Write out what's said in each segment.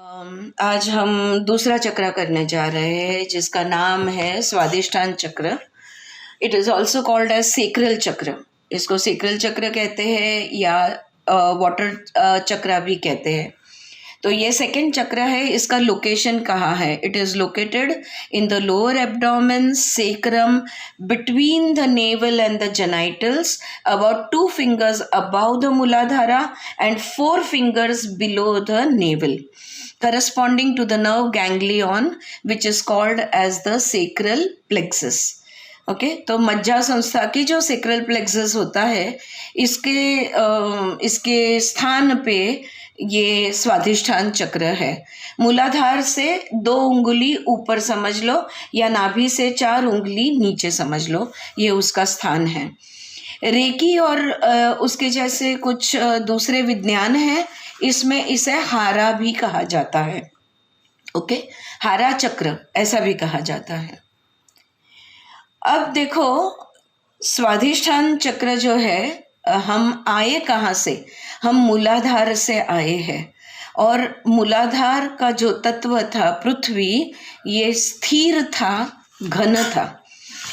आज हम दूसरा चक्र करने जा रहे हैं जिसका नाम है Swadhisthana chakra. It is also called as sacral chakra. इसको सेक्रल चक्र कहते हैं या वाटर चक्र भी कहते हैं। तो ये सेकंड चक्र है। इसका लोकेशन कहाँ है? It is located in the lower abdomen sacrum between the naval and the genitals, about 2 fingers above the muladhara and 4 fingers below the navel, corresponding to the nerve ganglion which is called as the sacral plexus. Okay तो मज्जा संस्था की जो sacral plexus होता है इसके स्थान पे ये स्वाधिष्ठान चक्र है। मूलाधार से 2 उंगली ऊपर समझ लो या नाभि से 4 उंगली नीचे समझ लो, ये उसका स्थान है। रेकी और उसके जैसे कुछ दूसरे विज्ञान हैं, इसमें इसे हारा भी कहा जाता है। ओके, हारा चक्र ऐसा भी कहा जाता है। अब देखो स्वाधिष्ठान चक्र जो है, हम आए कहाँ से? हम मूलाधार से आए हैं और मूलाधार का जो तत्व था पृथ्वी, ये स्थिर था, घन था।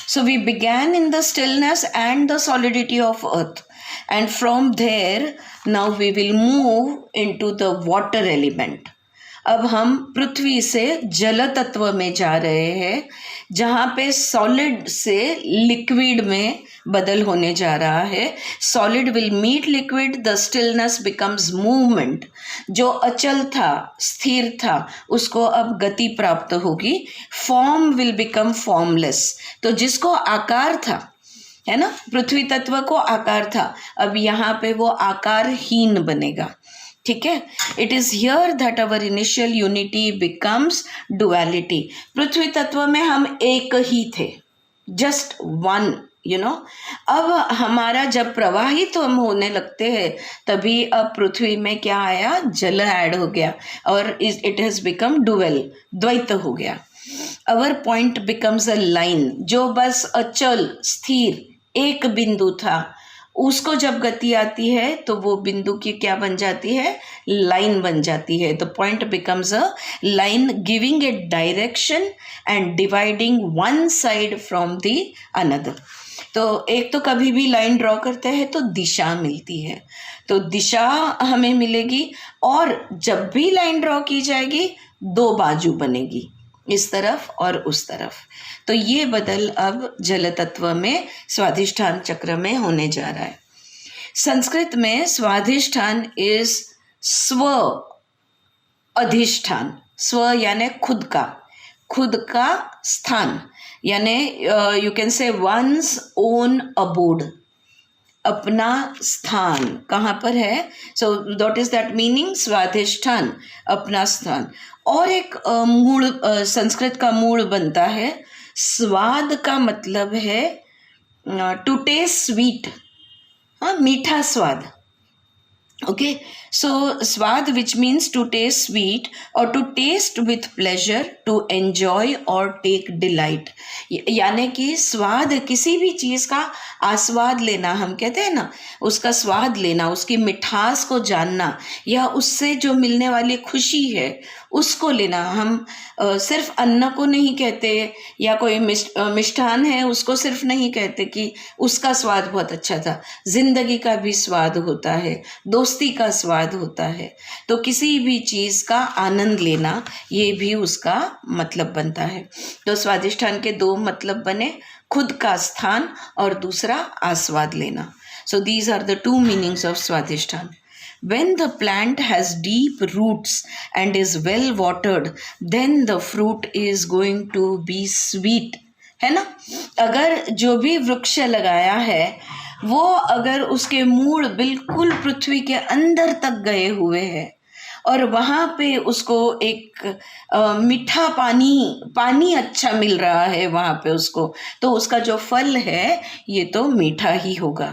So we began in the stillness and the solidity of earth, and from there now we will move into the water element. अब हम पृथ्वी से जल तत्व में जा रहे हैं, जहाँ पे सॉलिड से लिक्विड में बदल होने जा रहा है। Solid will meet liquid, the stillness becomes movement. जो अचल था, स्थिर था, उसको अब गति प्राप्त होगी। Form will become formless. तो जिसको आकार था, है ना, पृथ्वी तत्व को आकार था, अब यहाँ पे वो आकारहीन बनेगा। ठीक है, it is here that our initial unity becomes duality. पृथ्वी तत्व में हम एक ही थे, जस्ट वन, यू नो। अब हमारा जब प्रवाहित हम होने लगते हैं, तभी अब पृथ्वी में क्या आया? जल ऐड हो गया और इट हैज बिकम डुअल, द्वैत हो गया। अवर पॉइंट बिकम्स अ लाइन। जो बस अचल स्थिर एक बिंदु था, उसको जब गति आती है तो वो बिंदु की क्या बन जाती है? लाइन बन जाती है। The point becomes a line giving a direction and dividing one side from the another. तो एक तो कभी भी लाइन ड्रॉ करते हैं तो दिशा मिलती है, तो दिशा हमें मिलेगी। और जब भी लाइन ड्रॉ की जाएगी 2 बाजू बनेगी, इस तरफ और उस तरफ। तो ये बदल अब जल तत्व में स्वाधिष्ठान चक्र में होने जा रहा है। संस्कृत में स्वाधिष्ठान इज स्व अधिष्ठान। स्व यानी खुद का स्थान, यानी you can say one's own abode. अपना स्थान कहाँ पर है? So what is that meaning? स्वाधिष्ठान, अपना स्थान। और एक मूल संस्कृत का मूल बनता है। स्वाद का मतलब है टू टेस्ट स्वीट, हाँ, मीठा स्वाद। ओके, सो स्वाद which means to taste sweet और to taste with pleasure, to enjoy और टेक डिलाइट। यानी कि स्वाद, किसी भी चीज़ का आस्वाद लेना, हम कहते हैं ना, उसका स्वाद लेना, उसकी मिठास को जानना, या उससे जो मिलने वाली खुशी है उसको लेना। हम सिर्फ अन्न को नहीं कहते, या कोई मिष्ठान है उसको सिर्फ नहीं कहते कि उसका स्वाद बहुत अच्छा था। जिंदगी का भी स्वाद होता है, दोस्ती का स्वाद होता है। तो किसी भी चीज़ का आनंद लेना, ये भी उसका मतलब बनता है। तो स्वादिष्ठान के 2 मतलब बने, खुद का स्थान और दूसरा आस्वाद लेना। So these are the 2 meanings of Swadhisthana. When the plant has deep roots and is well watered, then the fruit is going to be sweet, है ना। अगर जो भी वृक्ष लगाया है वो अगर उसके मूल बिल्कुल पृथ्वी के अंदर तक गए हुए हैं और वहाँ पे उसको एक मीठा पानी अच्छा मिल रहा है वहाँ पे उसको, तो उसका जो फल है ये तो मीठा ही होगा।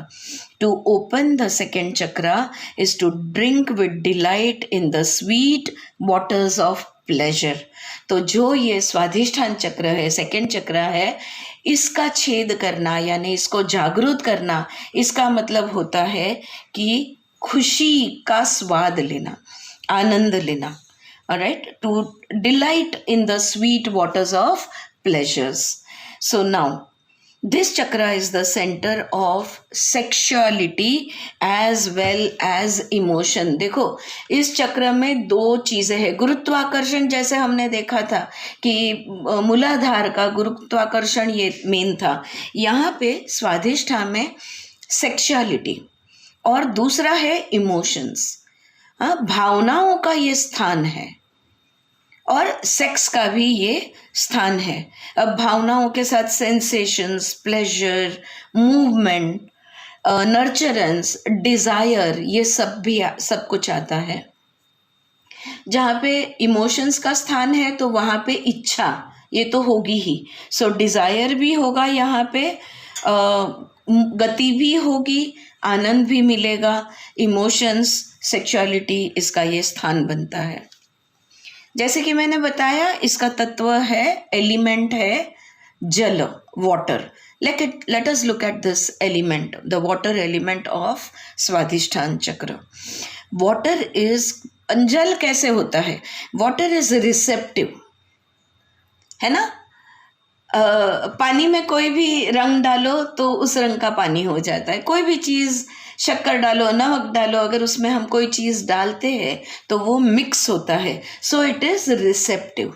To open the second chakra is to drink with delight in the sweet waters of pleasure. तो जो ये स्वाधिष्ठान चक्र है, सेकेंड चक्र है, इसका छेद करना यानी इसको जागृत करना, इसका मतलब होता है कि खुशी का स्वाद लेना, आनंद लेना। all right, to delight in the sweet waters of pleasures. So now, this chakra is the center of sexuality as well as emotion. देखो, इस चक्र में दो चीजें हैं. गुरुत्वाकर्षण जैसे हमने देखा था कि मूलाधार का गुरुत्वाकर्षण ये मेन था. यहाँ पे स्वाधिष्ठान में सेक्सुअलिटी और दूसरा है इमोशंस. भावनाओं का ये स्थान है और सेक्स का भी ये स्थान है. अब भावनाओं के साथ sensations, pleasure, movement, nurturance, desire, ये सब कुछ आता है. जहाँ पे इमोशंस का स्थान है तो वहाँ पे इच्छा ये तो होगी ही. सो डिजायर भी होगा यहाँ पे, गति भी होगी, आनंद भी मिलेगा. इमोशंस, सेक्सुअलिटी, इसका ये स्थान बनता है. जैसे कि मैंने बताया, इसका तत्व है, एलिमेंट है जल, water. Let us look at this element, the water element of स्वाधिष्ठान चक्र. Water is, जल कैसे होता है? Water is receptive, है ना? पानी में कोई भी रंग डालो तो उस रंग का पानी हो जाता है. कोई भी चीज़, शक्कर डालो, नमक डालो, अगर उसमें हम कोई चीज़ डालते हैं तो वो मिक्स होता है. So it is receptive.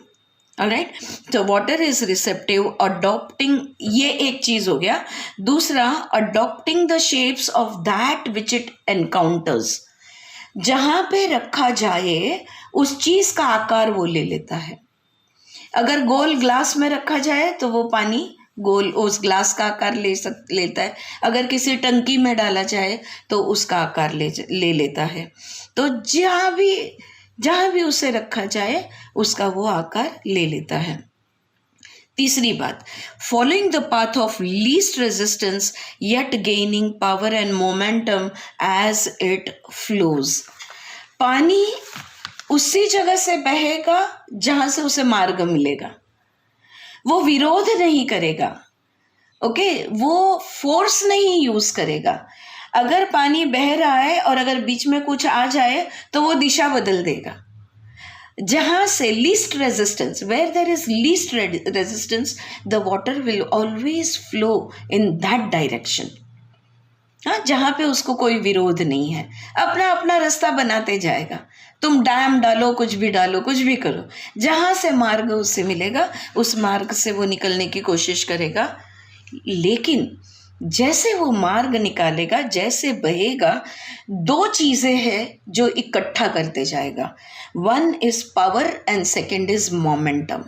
Alright, तो वाटर इज रिसेप्टिव. अडॉप्टिंग, ये एक चीज़ हो गया. दूसरा, adopting the shapes of that which it encounters. जहाँ पे रखा जाए उस चीज़ का आकार वो ले लेता है. अगर गोल ग्लास में रखा जाए तो वो पानी गोल उस ग्लास का आकार लेता है. अगर किसी टंकी में डाला जाए तो उसका आकार ले लेता है. तो जहाँ भी उसे रखा जाए उसका वो आकार ले लेता है. तीसरी बात, following the path of least resistance yet gaining power and momentum as it flows. पानी उसी जगह से बहेगा जहाँ से उसे मार्ग मिलेगा. वो विरोध नहीं करेगा. ओके, वो फोर्स नहीं यूज करेगा. अगर पानी बह रहा है और अगर बीच में कुछ आ जाए तो वो दिशा बदल देगा. जहाँ से least resistance, where there is least resistance, the water will always flow in that direction. हाँ, जहाँ पे उसको कोई विरोध नहीं है, अपना अपना रास्ता बनाते जाएगा. तुम डैम डालो, कुछ भी डालो, कुछ भी करो, जहाँ से मार्ग उससे मिलेगा उस मार्ग से वो निकलने की कोशिश करेगा. लेकिन जैसे वो मार्ग निकालेगा, जैसे बहेगा, दो चीज़ें हैं जो इकट्ठा करते जाएगा. One is power and second is momentum.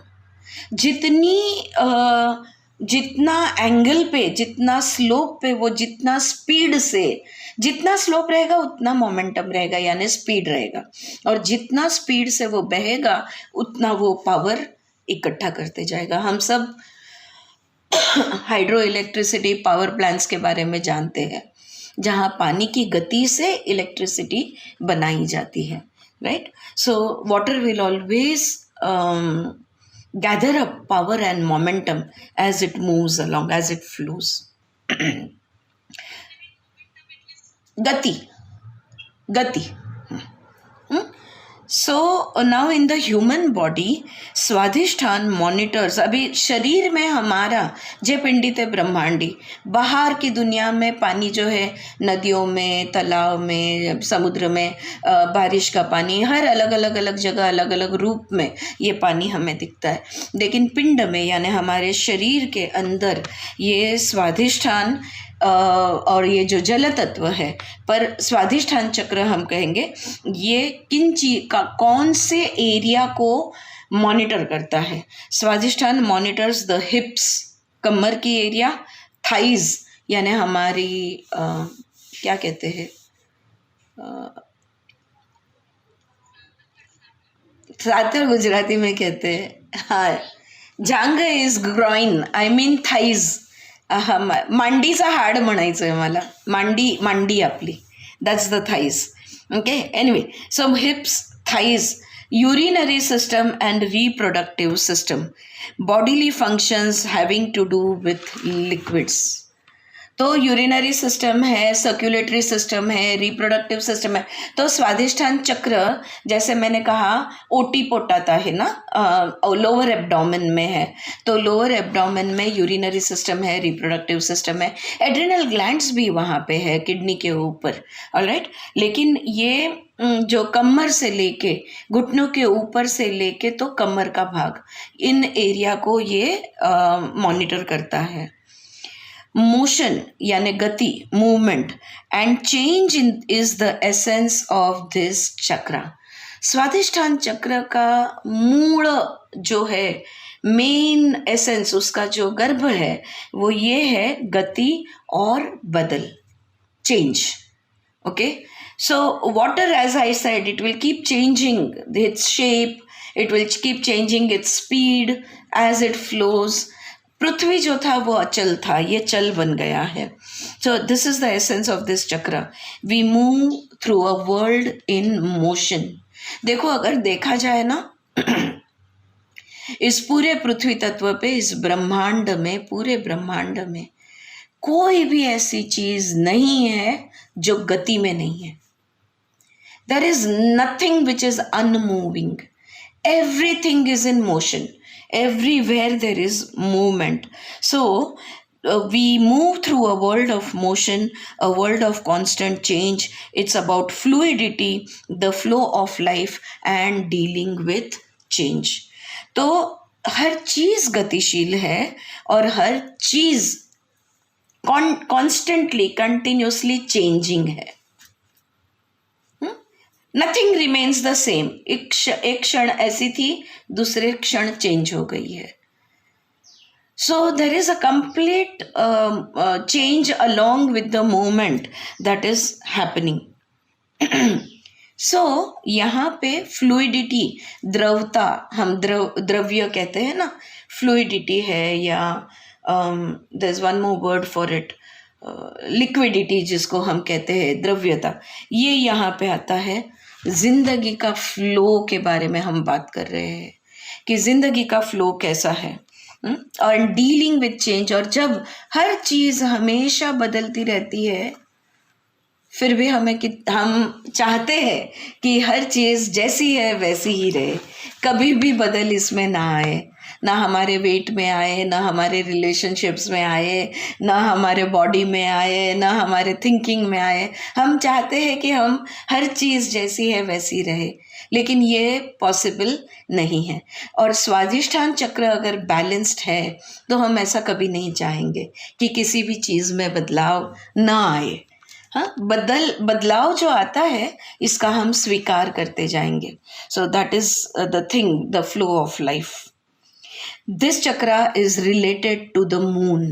जितना एंगल पे, जितना स्लोप पे, वो जितना स्पीड से, जितना स्लोप रहेगा उतना मोमेंटम रहेगा, यानी स्पीड रहेगा. और जितना स्पीड से वो बहेगा उतना वो पावर इकट्ठा करते जाएगा. हम सब हाइड्रो इलेक्ट्रिसिटी पावर प्लांट्स के बारे में जानते हैं, जहाँ पानी की गति से इलेक्ट्रिसिटी बनाई जाती है. Right, so water will always gather up power and momentum as it moves along, as it flows. gati. So now in the human body, स्वाधिष्ठान monitors. अभी शरीर में हमारा जे पिंडी ते ब्रह्मांडी, बाहर की दुनिया में पानी जो है, नदियों में, तालाब में, समुद्र में, बारिश का पानी, हर अलग जगह अलग अलग रूप में ये पानी हमें दिखता है. लेकिन पिंड में, यानी हमारे शरीर के अंदर, ये स्वाधिष्ठान और ये जो जल तत्व है, पर स्वाधिष्ठान चक्र हम कहेंगे, ये कौन से एरिया को मॉनिटर करता है. स्वाधिष्ठान मॉनिटर्स द हिप्स, कमर की एरिया, थाइज यानी हमारी क्या कहते हैं, सातर गुजराती में कहते हैं, हाँ, जांग is groin, I mean thighs. मांडीचा हाड म्हणायचं आहे मला, मांडी आपली, that's the thighs. Okay, anyway, so hips, thighs, urinary system and reproductive system, bodily functions having to do with liquids. तो यूरिनरी सिस्टम है, सर्कुलेटरी सिस्टम है, रिप्रोडक्टिव सिस्टम है। तो स्वादिष्ठान चक्र जैसे मैंने कहा ओटी पोटाता है ना, लोअर एब्डोमेन में है। तो लोअर एब्डोमेन में यूरिनरी सिस्टम है, रिप्रोडक्टिव सिस्टम है, एड्रिनल ग्लैंड्स भी वहाँ पे है किडनी के ऊपर, ऑलराइट। लेकिन ये जो कमर से लेके घुटनों के ऊपर से लेके तो कमर का भाग, इन एरिया को ये मॉनिटर करता है। मोशन यानी गति, movement and change in is the essence of this चक्र। स्वादिष्ठान चक्र का मूल जो है, मेन एसेंस, उसका जो गर्भ है वो ये है गति और बदल, change. Okay, so water, as I said, it will keep changing its shape, it will keep changing its speed as it flows. पृथ्वी जो था वो अचल था, ये चल बन गया है। So this is the essence of this chakra. We move through a world in motion. देखो, अगर देखा जाए ना इस पूरे पृथ्वी तत्व पे, इस ब्रह्मांड में, पूरे ब्रह्मांड में कोई भी ऐसी चीज नहीं है जो गति में नहीं है। There is nothing which is unmoving. Everything is in motion. Everywhere there is movement. So we move through a world of motion, a world of constant change. It's about fluidity, the flow of life and dealing with change. तो हर चीज गतिशील है और हर चीज constantly, continuously changing है। Nothing remains the same. एक क्षण ऐसी थी, दूसरे क्षण चेंज हो गई है। So there is a complete change along with the movement that is happening. So यहाँ पे फ्लूइडिटी, द्रवता, हम द्रव्य कहते हैं ना, फ्लूइडिटी है, या there's one more word for it, liquidity जिसको हम कहते हैं, द्रव्यता, ये यहाँ पे आता है। जिंदगी का फ्लो के बारे में हम बात कर रहे हैं कि जिंदगी का फ्लो कैसा है, और डीलिंग विद चेंज। और जब हर चीज़ हमेशा बदलती रहती है, फिर भी हम चाहते हैं कि हर चीज़ जैसी है वैसी ही रहे, कभी भी बदल इसमें ना आए, ना हमारे वेट में आए, ना हमारे रिलेशनशिप्स में आए, ना हमारे बॉडी में आए, ना हमारे थिंकिंग में आए। हम चाहते हैं कि हम हर चीज़ जैसी है वैसी रहे, लेकिन ये पॉसिबल नहीं है। और स्वादिष्ठान चक्र अगर बैलेंस्ड है तो हम ऐसा कभी नहीं चाहेंगे कि किसी भी चीज़ में बदलाव ना आए। हाँ, बदलाव जो आता है इसका हम स्वीकार करते जाएंगे। So that is the thing, the flow of life. This chakra is related to the moon.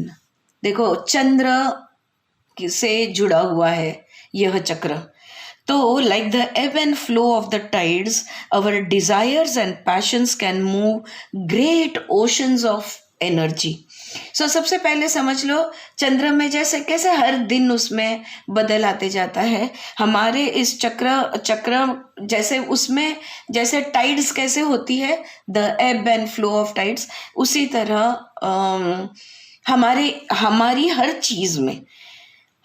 देखो, चंद्र से जुड़ा हुआ है यह चक्र। तो like the ebb and flow of the tides, our desires and passions can move great oceans of energy. सो सबसे पहले समझ लो, चंद्र में जैसे कैसे हर दिन उसमें बदल आते जाता है, हमारे इस चक्र जैसे उसमें जैसे टाइड्स कैसे होती है, the above and flow of tides, उसी तरह हमारी हर चीज़ में,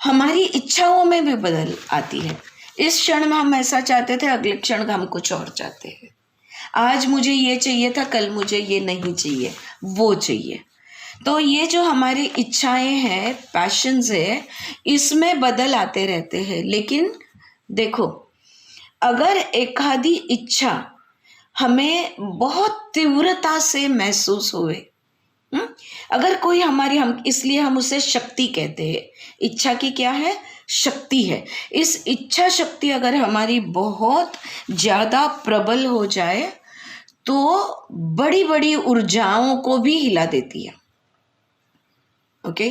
हमारी इच्छाओं में भी बदल आती है। इस क्षण में हम ऐसा चाहते थे, अगले क्षण हम कुछ और चाहते हैं। आज मुझे ये चाहिए था, कल मुझे ये नहीं चाहिए, वो चाहिए। तो ये जो हमारी इच्छाएं हैं, पैशंस है, इसमें बदल आते रहते हैं। लेकिन देखो, अगर एक आधी इच्छा हमें बहुत तीव्रता से महसूस हुए, अगर कोई हम इसलिए हम उसे शक्ति कहते हैं। इच्छा की क्या है? शक्ति है। इस इच्छा शक्ति अगर हमारी बहुत ज़्यादा प्रबल हो जाए तो बड़ी बड़ी ऊर्जाओं को भी हिला देती है। ओके,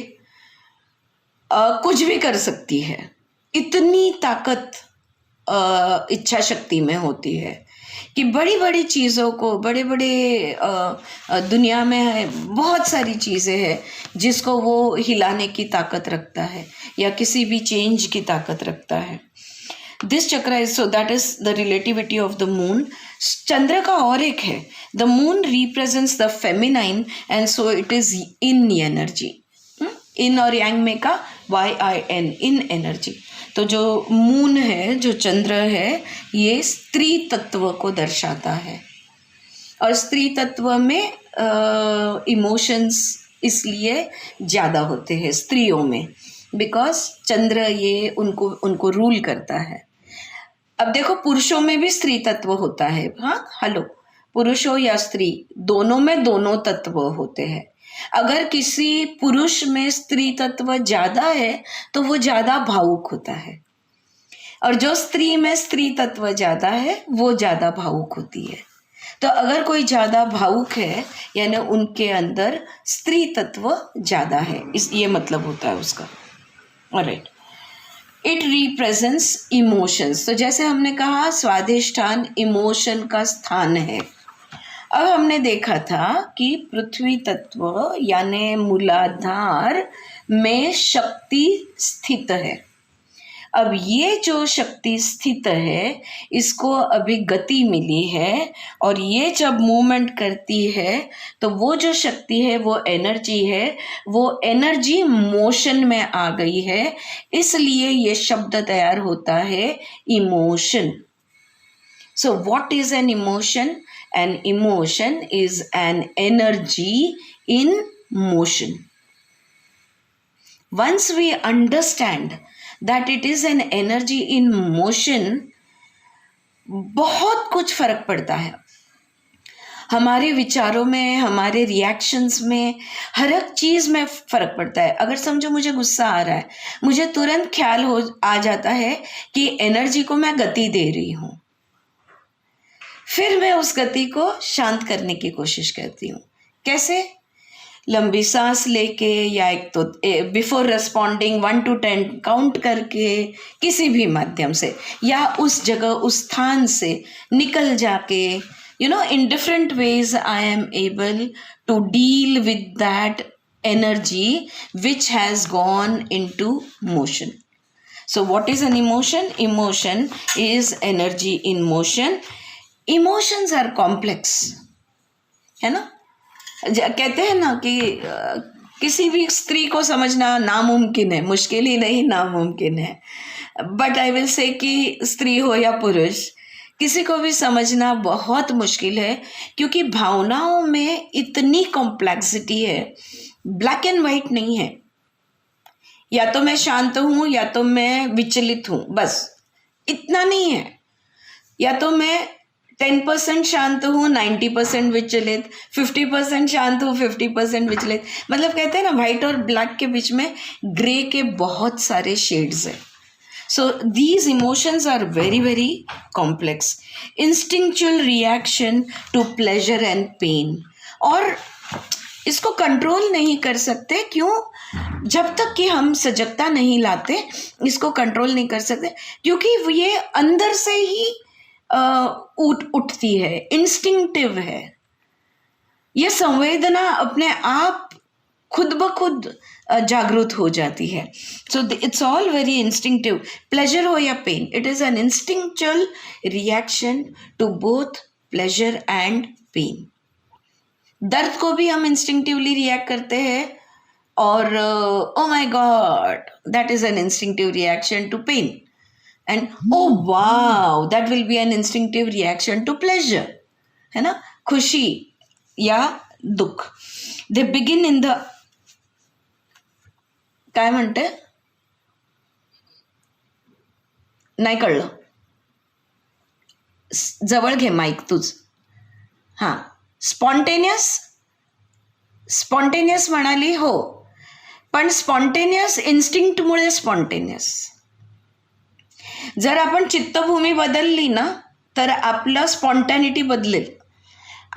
कुछ भी कर सकती है, इतनी ताकत इच्छा शक्ति में होती है कि बड़ी बड़ी चीज़ों को, बड़े बड़े दुनिया में बहुत सारी चीज़ें हैं जिसको वो हिलाने की ताकत रखता है या किसी भी चेंज की ताकत रखता है। This chakra is, so that is the relativity of the moon. चंद्र का और एक है, the moon represents the feminine and so it is in energy. Yin और यांग में का YIN, इन एनर्जी। तो जो मून है, जो चंद्र है, ये स्त्री तत्व को दर्शाता है। और स्त्री तत्व में इमोशंस इसलिए ज़्यादा होते हैं स्त्रियों में, बिकॉज चंद्र ये उनको रूल करता है। अब देखो पुरुषों में भी स्त्री तत्व होता है, हाँ हेलो, पुरुष हो या स्त्री, दोनों में दोनों तत्व होते हैं। अगर किसी पुरुष में स्त्री तत्व ज़्यादा है तो वो ज़्यादा भावुक होता है, और जो स्त्री में स्त्री तत्व ज़्यादा है वो ज़्यादा भावुक होती है। तो अगर कोई ज़्यादा भावुक है यानी उनके अंदर स्त्री तत्व ज़्यादा है, ये मतलब होता है उसका। Alright, it represents emotions. तो जैसे हमने कहा स्वाधिष्ठान इमोशन का स्थान है। अब हमने देखा था कि पृथ्वी तत्व यानी मूलाधार में शक्ति स्थित है। अब ये जो शक्ति स्थित है इसको अभी गति मिली है, और ये जब मूवमेंट करती है तो वो जो शक्ति है, वो एनर्जी मोशन में आ गई है, इसलिए ये शब्द तैयार होता है emotion. So what is an emotion? An emotion is an energy in motion. Once we understand that it is an energy in motion, बहुत कुछ फर्क पड़ता है हमारे विचारों में, हमारे रिएक्शंस में, हर एक चीज़ में फ़र्क पड़ता है। अगर समझो मुझे गुस्सा आ रहा है, मुझे तुरंत ख्याल आ जाता है कि एनर्जी को मैं गति दे रही हूँ, फिर मैं उस गति को शांत करने की कोशिश करती हूँ। कैसे? लंबी सांस लेके, या एक तो बिफोर रिस्पॉन्डिंग 1 to 10 काउंट करके, किसी भी माध्यम से, या उस जगह उस स्थान से निकल जाके, in different ways I am able to deal with that energy which has gone into motion. So what is an emotion? Emotion is energy in motion. Emotions are complex, है ना। कहते हैं ना कि किसी भी स्त्री को समझना नामुमकिन है, मुश्किल ही नहीं नामुमकिन है। बट आई विल से कि स्त्री हो या पुरुष, किसी को भी समझना बहुत मुश्किल है, क्योंकि भावनाओं में इतनी कॉम्प्लेक्सिटी है, ब्लैक एंड वाइट नहीं है। या तो मैं शांत हूँ या तो मैं विचलित हूँ, बस इतना नहीं है। या तो मैं 10% शांत हूँ, 90% विचलित, 50% शांत हूँ, 50% विचलित। मतलब कहते हैं ना, वाइट और ब्लैक के बीच में ग्रे के बहुत सारे शेड्स हैं। So these emotions are very very complex. Instinctual reaction to pleasure and pain, और इसको कंट्रोल नहीं कर सकते। क्यों? जब तक कि हम सजगता नहीं लाते इसको कंट्रोल नहीं कर सकते, क्योंकि ये अंदर से ही उठती है, इंस्टिंक्टिव है। ये संवेदना अपने आप खुद ब खुद जागृत हो जाती है। So it's all very instinctive. Pleasure हो या pain, it is an instinctual reaction to both pleasure and pain. दर्द को भी हम इंस्टिंक्टिवली रिएक्ट करते हैं, और oh my God, that is an instinctive reaction to pain. And oh wow, that will be an instinctive reaction to pleasure, है ना। खुशी या दुख, they begin in the, काय म्हणते, नाही कळलं, जवळ घे माईक तूच। हां, स्पॉन्टेनियस म्हणाली हो, पण स्पॉन्टेनियस इन्स्टिंक्टमुळे स्पॉन्टेनियस। जर आपण चित्तभूमी बदलली ना तर आपलं स्पॉन्टॅनिटी बदलेल।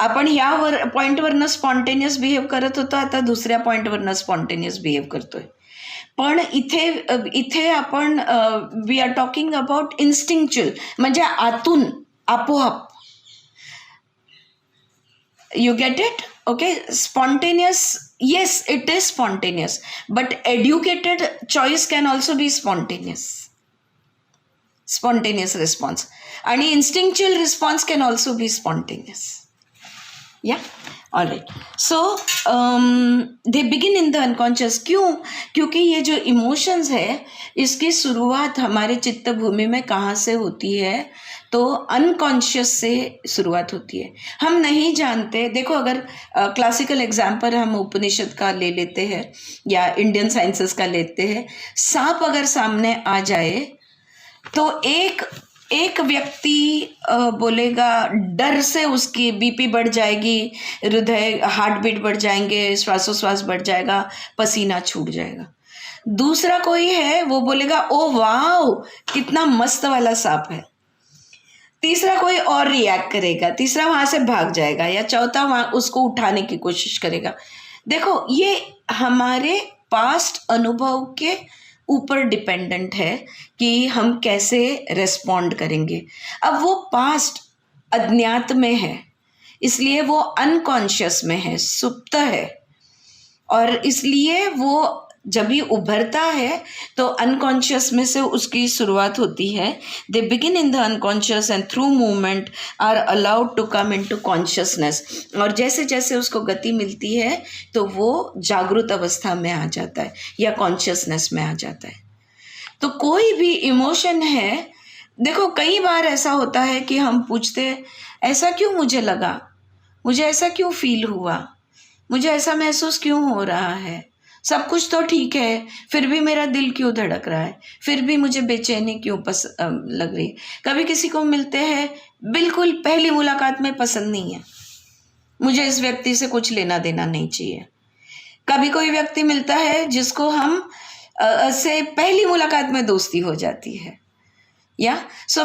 आपण ह्या पॉईंटवरनं स्पॉन्टेनियस बिहेव करत होतो, आता दुसऱ्या पॉईंटवरनं स्पॉन्टेनियस बिहेव करतोय। पण इथे आपण वी आर टॉकिंग अबाउट इन्स्टिंक्च्युअल, म्हणजे आतून आपोआप। You get it? Okay, spontaneous, yes it is spontaneous, but educated choice can also be spontaneous response, and instinctual response can also be spontaneous. Yeah. Alright, so they begin in the unconscious. क्यों? क्योंकि ये जो emotions है इसकी शुरुआत हमारे चित्त भूमि में कहाँ से होती है? तो अनकॉन्शियस से शुरुआत होती है। हम नहीं जानते। देखो, अगर क्लासिकल एग्जाम्पल हम उपनिषद का ले लेते हैं या इंडियन साइंसेस का लेते हैं, सांप अगर सामने आ जाए तो एक व्यक्ति बोलेगा, डर से उसकी बीपी बढ़ जाएगी, हृदय हार्ट बीट बढ़ जाएंगे, श्वासोश्वास बढ़ जाएगा, पसीना छूट जाएगा। दूसरा कोई है, वो बोलेगा ओ वाओ कितना मस्त वाला सांप है। तीसरा कोई और रिएक्ट करेगा, तीसरा वहां से भाग जाएगा, या चौथा वहां उसको उठाने की कोशिश करेगा। देखो, ये हमारे पास्ट अनुभव के ऊपर डिपेंडेंट है कि हम कैसे रेस्पॉन्ड करेंगे। अब वो पास्ट अज्ञात में है, इसलिए वो अनकॉन्शियस में है, सुप्त है, और इसलिए वो जब भी उभरता है तो अनकॉन्शियस में से उसकी शुरुआत होती है। They begin in the unconscious and through movement are allowed to come in to consciousness. और जैसे जैसे उसको गति मिलती है तो वो जागृत अवस्था में आ जाता है या कॉन्शियसनेस में आ जाता है। तो कोई भी इमोशन है, देखो कई बार ऐसा होता है कि हम पूछते हैं ऐसा क्यों मुझे लगा, मुझे ऐसा क्यों फील हुआ, मुझे ऐसा महसूस क्यों हो रहा है, सब कुछ तो ठीक है, फिर भी मेरा दिल क्यों धड़क रहा है, फिर भी मुझे बेचैनी क्यों लग रही है। कभी किसी को मिलते हैं, बिल्कुल पहली मुलाकात में पसंद नहीं है, मुझे इस व्यक्ति से कुछ लेना देना नहीं चाहिए। कभी कोई व्यक्ति मिलता है जिसको हम से पहली मुलाकात में दोस्ती हो जाती है। Yeah, so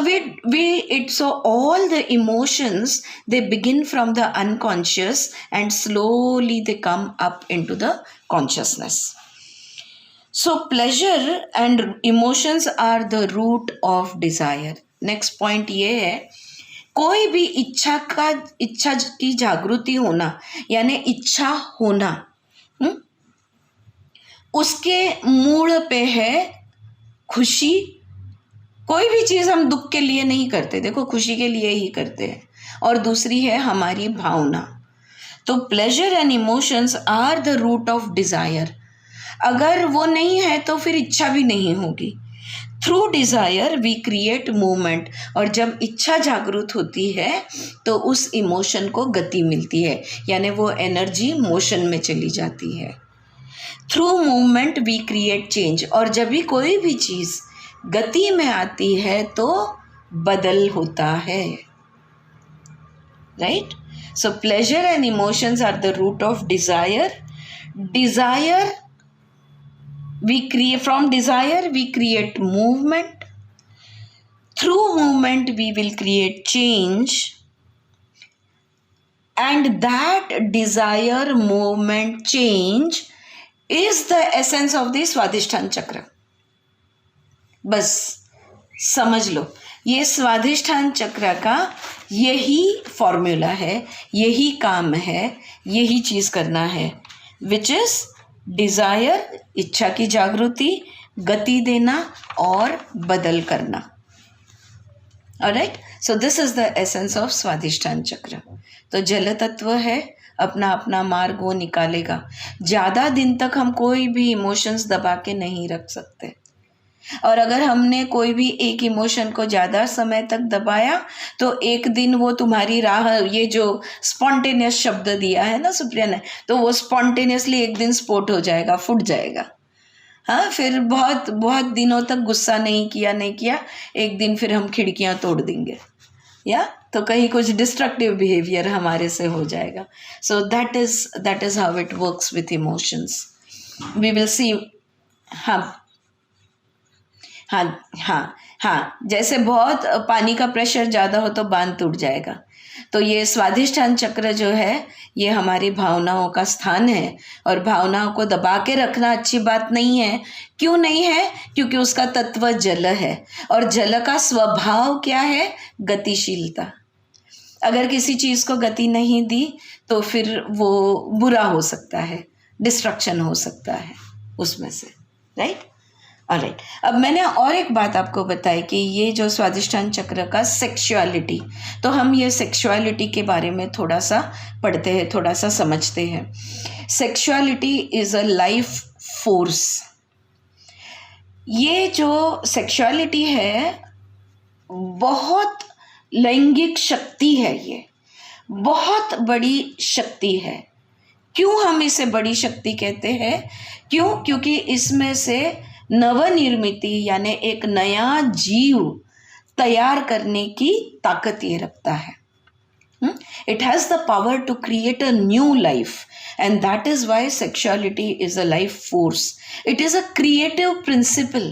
so all the emotions, they begin from the unconscious and slowly they come up into the consciousness. So pleasure and emotions are the root of desire. Next point ये है, कोई भी इच्छा की जागृति होना यानी इच्छा होना, उसके मूल पे है खुशी। कोई भी चीज़ हम दुख के लिए नहीं करते, देखो खुशी के लिए ही करते हैं। और दूसरी है हमारी भावना। तो pleasure and emotions are the root of desire. अगर वो नहीं है तो फिर इच्छा भी नहीं होगी। Through desire we create movement. और जब इच्छा जागृत होती है तो उस इमोशन को गति मिलती है, यानी वो एनर्जी मोशन में चली जाती है। Through movement we create change. और जब भी कोई भी चीज़ गति में आती है तो बदल होता है, right. So pleasure and emotions are the root of desire. Desire we create, from desire we create movement. Through movement we will create change, and that desire movement change is the essence of the Swadhisthana chakra. बस समझ लो, ये स्वाधिष्ठान चक्र का यही formula है, यही काम है, यही चीज़ करना है, विच इज़ डिज़ायर, इच्छा की जागृति, गति देना और बदल करना। Alright, so this is the essence of Swadhisthana chakra. तो जल तत्व है, अपना अपना मार्ग वो निकालेगा। ज़्यादा दिन तक हम कोई भी इमोशंस दबा के नहीं रख सकते, और अगर हमने कोई भी एक इमोशन को ज़्यादा समय तक दबाया तो एक दिन वो तुम्हारी राह, ये जो स्पॉन्टेनियस शब्द दिया है ना सुप्रिया ने, तो वो स्पॉन्टेनियसली एक दिन स्फोट हो जाएगा, फूट जाएगा। हाँ, फिर बहुत बहुत दिनों तक गुस्सा नहीं किया, एक दिन फिर हम खिड़कियाँ तोड़ देंगे, या तो कहीं कुछ डिस्ट्रक्टिव बिहेवियर हमारे से हो जाएगा। So that is how it works with emotions. We will see. हाँ, जैसे बहुत पानी का प्रेशर ज़्यादा हो तो बांध टूट जाएगा। तो ये स्वाधिष्ठान चक्र जो है ये हमारी भावनाओं का स्थान है, और भावनाओं को दबा के रखना अच्छी बात नहीं है। क्यों नहीं है? क्योंकि उसका तत्व जल है, और जल का स्वभाव क्या है? गतिशीलता। अगर किसी चीज़ को गति नहीं दी तो फिर वो बुरा हो सकता है, डिस्ट्रक्शन हो सकता है उसमें से, राइट। ऑलराइट, अब मैंने और एक बात आपको बताई कि ये जो स्वादिष्ठान चक्र का सेक्सुअलिटी, तो हम ये सेक्सुअलिटी के बारे में थोड़ा सा पढ़ते हैं, थोड़ा सा समझते हैं। Sexuality is a life force. ये जो सेक्सुअलिटी है बहुत लैंगिक शक्ति है, ये बहुत बड़ी शक्ति है। क्यों हम इसे बड़ी शक्ति कहते हैं? क्योंकि इसमें से नवनिर्मिति यानी एक नया जीव तैयार करने की ताकत ये रखता है। It has the power to create a new life, and that is why sexuality is a life force. It is a creative principle.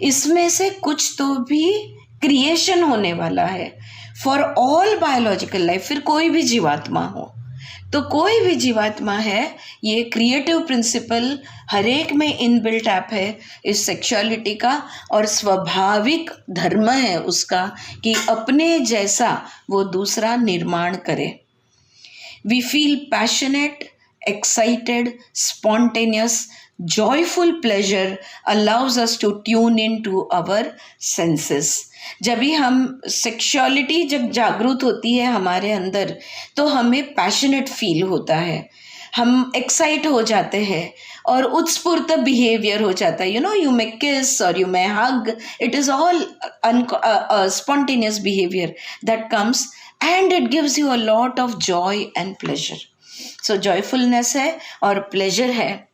इसमें से कुछ तो भी क्रिएशन होने वाला है फॉर ऑल बायोलॉजिकल लाइफ। फिर कोई भी जीवात्मा हो, तो कोई भी जीवात्मा है, ये क्रिएटिव प्रिंसिपल हर एक में इनबिल्ट ऐप है इस सेक्सुअलिटी का, और स्वाभाविक धर्म है उसका कि अपने जैसा वो दूसरा निर्माण करे। We feel passionate, excited, spontaneous, joyful pleasure allows us to tune into our senses. जब भी हम सेक्सुअलिटी जब जागृत होती है हमारे अंदर, तो हमें पैशनेट फील होता है, हम एक्साइट हो जाते हैं और उत्स्फूर्त बिहेवियर हो जाता है। यू मे किस और you may hug, it is all spontaneous behaviour that comes and it gives you a lot of Joy and pleasure. So joyfulness है और प्लेजर है,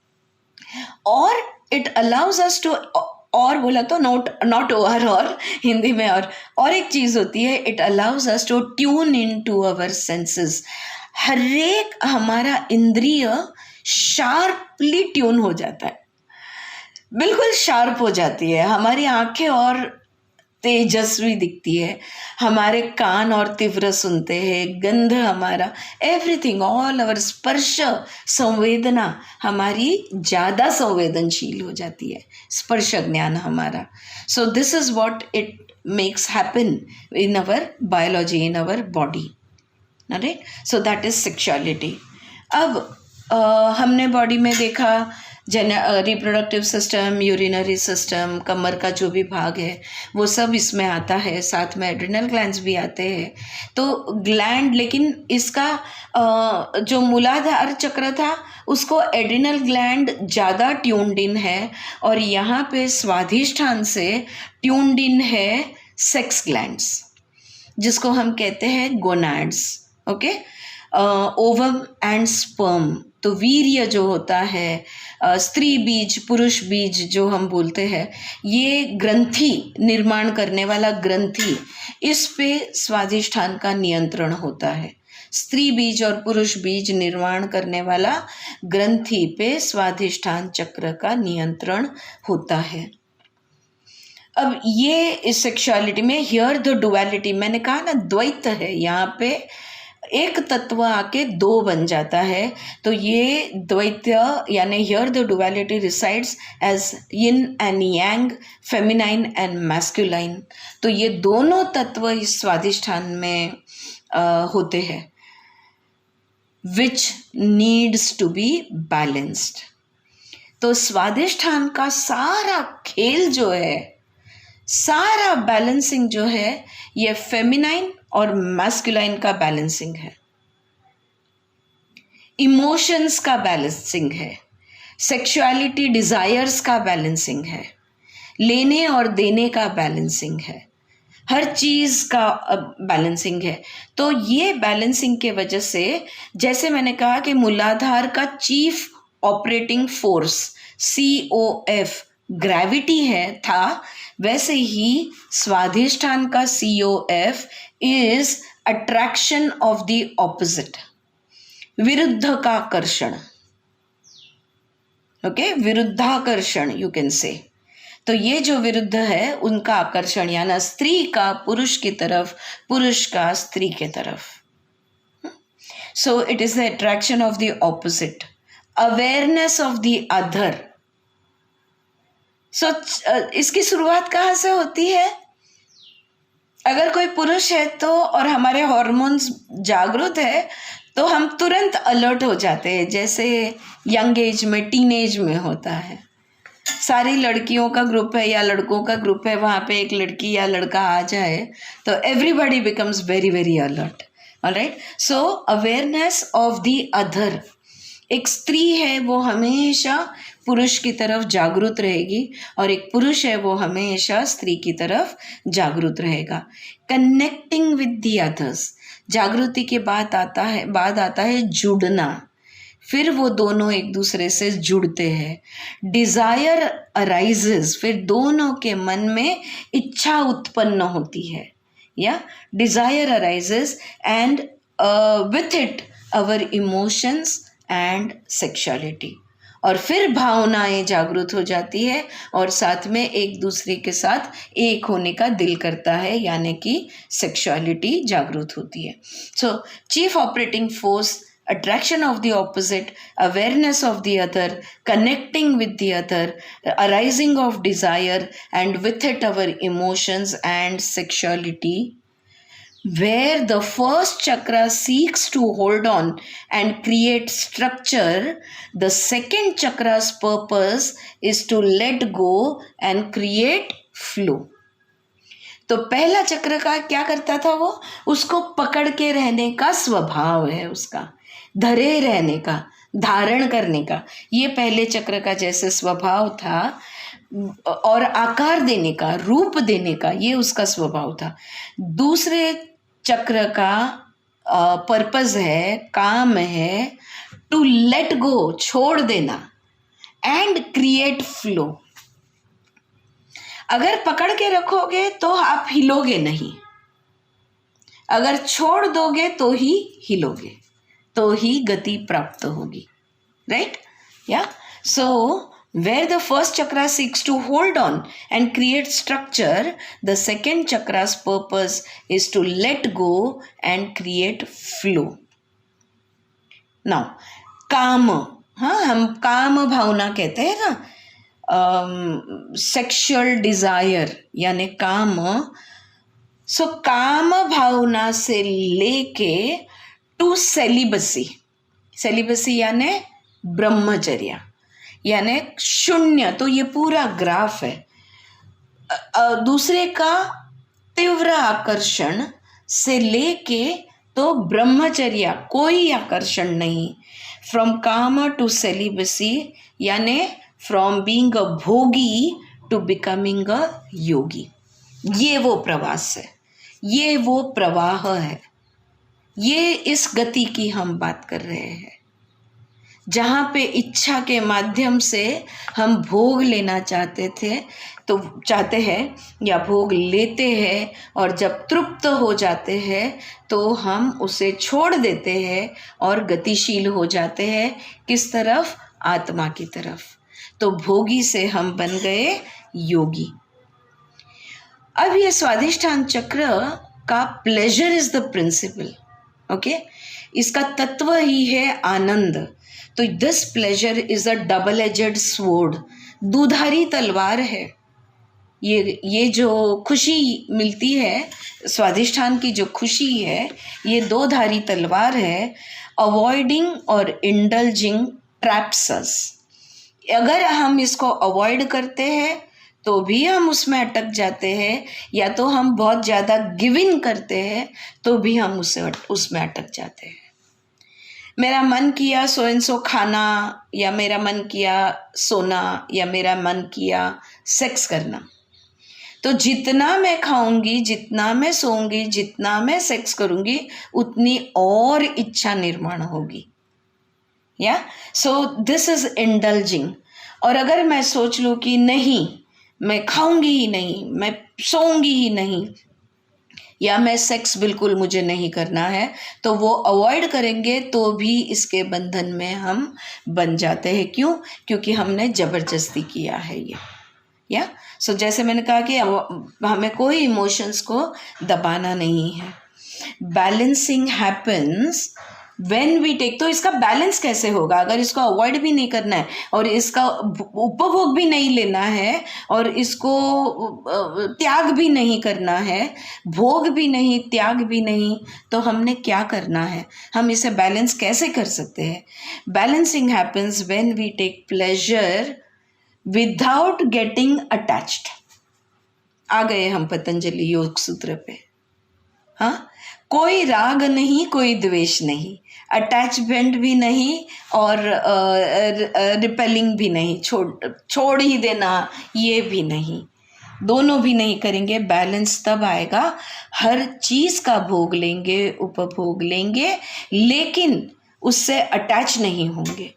और इट अलाउज अस टू, और बोला तो नॉट और हिंदी में और एक चीज़ होती है, it allows us to tune into our senses. हर एक हमारा इंद्रिय शार्पली ट्यून हो जाता है, बिल्कुल शार्प हो जाती है, हमारी आंखें और तेजस्वी दिखती है, हमारे कान और तीव्र सुनते हैं, गंध हमारा, एवरीथिंग, ऑल अवर स्पर्श संवेदना हमारी ज़्यादा संवेदनशील हो जाती है, स्पर्श ज्ञान हमारा। सो this is what it makes happen in our biology, in our body, right. So that is sexuality. अब हमने बॉडी में देखा रिप्रोडक्टिव सिस्टम, यूरिनरी सिस्टम, कमर का जो भी भाग है वो सब इसमें आता है, साथ में एड्रिनल ग्लैंड्स भी आते हैं। तो ग्लैंड, लेकिन इसका जो मूलाधार चक्र था उसको एड्रिनल ग्लैंड ज़्यादा ट्यून्ड इन है, और यहाँ पे स्वाधिष्ठान से ट्यून्ड इन है सेक्स ग्लैंड्स, जिसको हम कहते हैं gonads. Okay, ovum and sperm, तो वीर्य जो होता है, स्त्री बीज, पुरुष बीज जो हम बोलते हैं, ये ग्रंथि निर्माण करने वाला ग्रंथि, इस पे स्वाधिष्ठान का नियंत्रण होता है। स्त्री बीज और पुरुष बीज निर्माण करने वाला ग्रंथि पे स्वाधिष्ठान चक्र का नियंत्रण होता है। अब ये इस सेक्सुअलिटी में हियर द डुअलिटी, मैंने कहा ना द्वैत है, यहाँ पे एक तत्व आके दो बन जाता है, तो ये द्वैत्य यानी here the duality resides as yin and yang, feminine and masculine. तो ये दोनों तत्व इस स्वाधिष्ठान में होते हैं, which needs to be balanced. तो स्वाधिष्ठान का सारा खेल जो है, सारा बैलेंसिंग जो है, ये फेमिनाइन और मैस्कुलाइन का बैलेंसिंग है, इमोशंस का बैलेंसिंग है, सेक्सुअलिटी डिजायर्स का बैलेंसिंग है, लेने और देने का बैलेंसिंग है, हर चीज़ का बैलेंसिंग है। तो ये बैलेंसिंग के वजह से, जैसे मैंने कहा कि मूलाधार का chief operating force COF gravity था, वैसे ही स्वाधिष्ठान का COF is attraction of the opposite, विरुद्ध का आकर्षण। ओके, विरुद्धाकर्षण यू कैन से। तो ये जो विरुद्ध है उनका आकर्षण, यानी स्त्री का पुरुष की तरफ, पुरुष का स्त्री के तरफ। So it is the attraction of the opposite, awareness of the other. So इसकी शुरुआत कहाँ से होती है? अगर कोई पुरुष है तो, और हमारे हार्मोन्स जागृत है, तो हम तुरंत अलर्ट हो जाते हैं, जैसे यंग एज में, टीनेज में होता है। सारी लड़कियों का ग्रुप है या लड़कों का ग्रुप है, वहाँ पे एक लड़की या लड़का आ जाए तो everybody becomes very very alert. Alright, so awareness of the other. एक स्त्री है वो हमेशा पुरुष की तरफ जागरूक रहेगी और एक पुरुष है वो हमेशा स्त्री की तरफ जागरूक रहेगा. कनेक्टिंग विद द अदर्स, जागृति के बाद आता है जुड़ना. फिर वो दोनों एक दूसरे से जुड़ते हैं. डिजायर अराइजेस, फिर दोनों के मन में इच्छा उत्पन्न होती है, या desire arises and with it our emotions and sexuality. और फिर भावनाएं जागृत हो जाती है और साथ में एक दूसरे के साथ एक होने का दिल करता है, यानी कि सेक्सुअलिटी जागृत होती है. सो chief operating force, attraction of the opposite, awareness of the other, connecting with the other, arising of desire, and with it our emotions and sexuality. Where the first chakra seeks to hold on and create structure, the second chakra's purpose is to let go and create flow. तो पहला चक्र का क्या करता था, वो उसको पकड़ के रहने का स्वभाव है, उसका धरे रहने का, धारण करने का. ये पहले चक्र का जैसे स्वभाव था और आकार देने का, रूप देने का, ये उसका स्वभाव था. दूसरे चक्र का पर्पस है, काम है, टू लेट गो, छोड़ देना, एंड क्रिएट फ्लो. अगर पकड़ के रखोगे तो आप हिलोगे नहीं, अगर छोड़ दोगे तो ही हिलोगे, तो ही गति प्राप्त होगी. राइट, या. सो where the first chakra seeks to hold on and create structure, the second chakra's purpose is to let go and create flow. Now, काम, हाँ, हम काम भावना कहते हैं ना, सेक्सुअल डिजायर यानी काम. सो काम भावना से लेके टू सेलिबसी, सेलिबसी यानी ब्रह्मचर्य यानी शून्य. तो ये पूरा ग्राफ है. दूसरे का तीव्र आकर्षण से लेके तो ब्रह्मचर्य, कोई आकर्षण नहीं. फ्रॉम काम टू सेलिबसी यानी फ्रॉम बीइंग अ भोगी टू बिकमिंग अ योगी. ये वो प्रवास है, ये वो प्रवाह है, ये इस गति की हम बात कर रहे हैं, जहाँ पे इच्छा के माध्यम से हम भोग लेना चाहते हैं या भोग लेते हैं, और जब तृप्त हो जाते हैं तो हम उसे छोड़ देते हैं और गतिशील हो जाते हैं. किस तरफ? आत्मा की तरफ. तो भोगी से हम बन गए योगी. अब ये स्वाधिष्ठान चक्र का pleasure is the principle. Okay, इसका तत्व ही है आनंद. तो this pleasure is a double edged sword, दुधारी तलवार है. ये जो खुशी मिलती है, स्वाधिष्ठान की जो खुशी है, ये दो धारी तलवार है. अवॉइडिंग और इंडल्जिंग ट्रैप्स अस. अगर हम इसको अवॉइड करते हैं तो भी हम उसमें अटक जाते हैं, या तो हम बहुत ज़्यादा गिविंग करते हैं तो भी हम उसमें अटक जाते हैं. मेरा मन किया सो एंड सो खाना, या मेरा मन किया सोना, या मेरा मन किया सेक्स करना. तो जितना मैं खाऊंगी, जितना मैं सोऊंगी, जितना मैं सेक्स करूंगी, उतनी और इच्छा निर्माण होगी. Yeah so this is indulging. और अगर मैं सोच लूँ कि नहीं, मैं खाऊंगी ही नहीं, मैं सोऊंगी ही नहीं, या मैं सेक्स बिल्कुल मुझे नहीं करना है, तो वो अवॉइड करेंगे तो भी इसके बंधन में हम बन जाते हैं. क्यों? क्योंकि हमने ज़बरदस्ती किया है ये. या सो जैसे मैंने कहा कि हमें कोई इमोशंस को दबाना नहीं है. Balancing happens when we take. तो इसका बैलेंस कैसे होगा? अगर इसको अवॉइड भी नहीं करना है और इसका उपभोग भी नहीं लेना है और इसको त्याग भी नहीं करना है, भोग भी नहीं, त्याग भी नहीं, तो हमने क्या करना है? हम इसे बैलेंस कैसे कर सकते हैं? Balancing happens when we take pleasure without getting attached. आ गए हम पतंजलि योग सूत्र पे। हाँ, कोई राग नहीं, कोई द्वेष नहीं, अटैचमेंट भी नहीं और रिपेलिंग भी नहीं, छोड़ ही देना ये भी नहीं, दोनों भी नहीं करेंगे। बैलेंस तब आएगा, हर चीज़ का भोग लेंगे, उपभोग लेंगे, लेकिन उससे अटैच नहीं होंगे,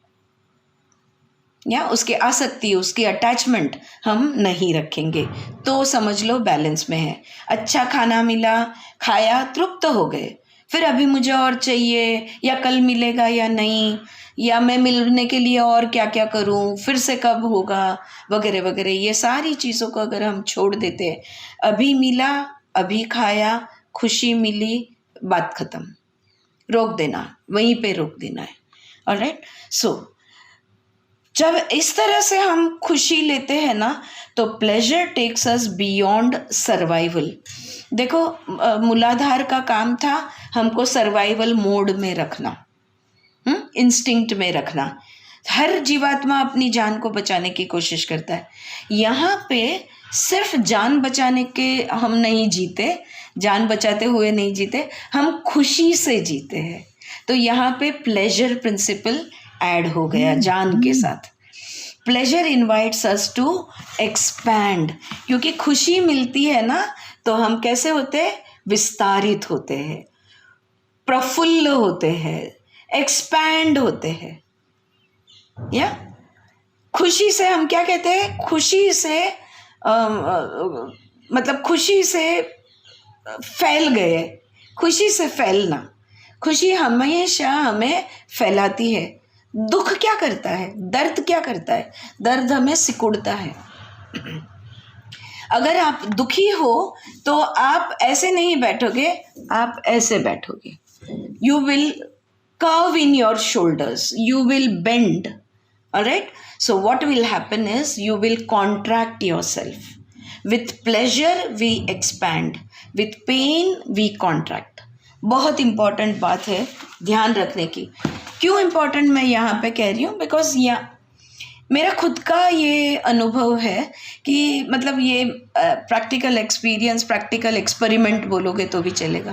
या उसकी आसक्ति, उसकी अटैचमेंट हम नहीं रखेंगे, तो समझ लो बैलेंस में है। अच्छा खाना मिला, खाया, तृप्त हो गए, फिर अभी मुझे और चाहिए, या कल मिलेगा या नहीं, या मैं मिलने के लिए और क्या क्या करूं, फिर से कब होगा, वगैरह वगैरह, ये सारी चीज़ों को अगर हम छोड़ देते हैं, अभी मिला, अभी खाया, खुशी मिली, बात खत्म, रोक देना, वहीं पे रोक देना है। ऑलराइट, सो जब इस तरह से हम खुशी लेते हैं ना, तो pleasure takes us beyond survival. देखो, मूलाधार का काम था हमको सर्वाइवल मोड में रखना, इंस्टिंक्ट में रखना। हर जीवात्मा अपनी जान को बचाने की कोशिश करता है। यहाँ पे सिर्फ जान बचाने के हम नहीं जीते, जान बचाते हुए नहीं जीते, हम खुशी से जीते हैं। तो यहाँ पे प्लेजर प्रिंसिपल ऐड हो गया जान के साथ। Pleasure invites us to expand, क्योंकि खुशी मिलती है ना, तो हम कैसे होते हैं, विस्तारित होते हैं, प्रफुल्ल होते हैं, एक्सपैंड होते हैं। या खुशी से हम क्या कहते हैं, खुशी से मतलब खुशी से फैल गए, खुशी से फैलना। खुशी हमेशा हमें फैलाती है। दुख क्या करता है, दर्द क्या करता है, दर्द हमें सिकुड़ता है। अगर आप दुखी हो तो आप ऐसे नहीं बैठोगे, आप ऐसे बैठोगे। You will curve in your shoulders, you will bend. Alright, so what will happen is you will contract yourself. With pleasure we expand, with pain we contract. बहुत इंपॉर्टेंट बात है ध्यान रखने की। क्यों इम्पॉर्टेंट मैं यहाँ पे कह रही हूँ, बिकॉज मेरा खुद का ये अनुभव है कि मतलब ये प्रैक्टिकल एक्सपीरियंस, प्रैक्टिकल एक्सपेरिमेंट बोलोगे तो भी चलेगा,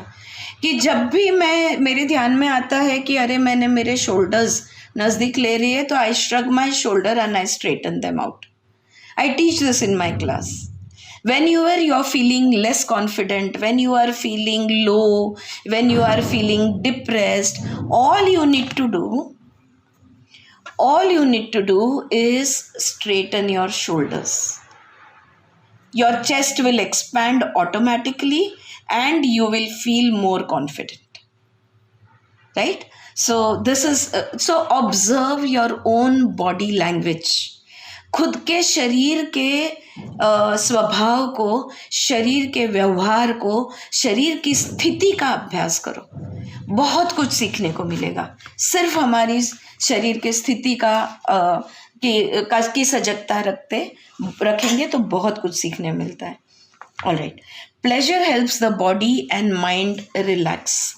कि जब भी मेरे ध्यान में आता है कि अरे मैंने मेरे शोल्डर्स नज़दीक ले रही है, तो I shrug my shoulder and I straighten them out. I teach this in my class. Whenever you are feeling less confident, when you are feeling low, when you are feeling depressed, all you need to do is straighten your shoulders. Your chest will expand automatically and you will feel more confident. Right? So this is so observe your own body language. खुद के शरीर के स्वभाव को, शरीर के व्यवहार को, शरीर की स्थिति का अभ्यास करो, बहुत कुछ सीखने को मिलेगा। सिर्फ हमारी शरीर के स्थिति की सजगता रखेंगे तो बहुत कुछ सीखने मिलता है। Alright, pleasure helps the body and mind relax.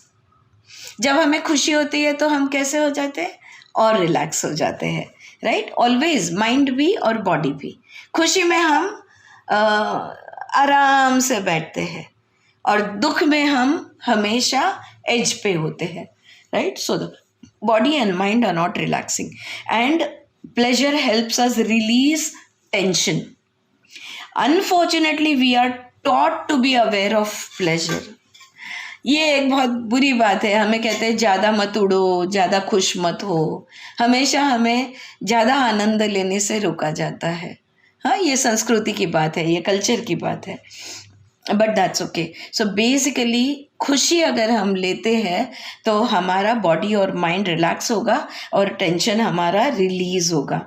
जब हमें खुशी होती है तो हम कैसे हो जाते हैं, और रिलैक्स हो जाते हैं। राइट, ऑलवेज माइंड भी और बॉडी भी। खुशी में हम आराम से बैठते हैं, और दुख में हम हमेशा एज पे होते हैं। Right, so the body and mind are not relaxing, and pleasure helps us release tension. Unfortunately we are taught to be aware of pleasure. ये एक बहुत बुरी बात है। हमें कहते हैं ज़्यादा मत उड़ो, ज़्यादा खुश मत हो, हमेशा हमें ज़्यादा आनंद लेने से रोका जाता है। हाँ, ये संस्कृति की बात है, ये कल्चर की बात है, but that's okay. So basically खुशी अगर हम लेते हैं तो हमारा बॉडी और माइंड रिलैक्स होगा और टेंशन हमारा रिलीज होगा।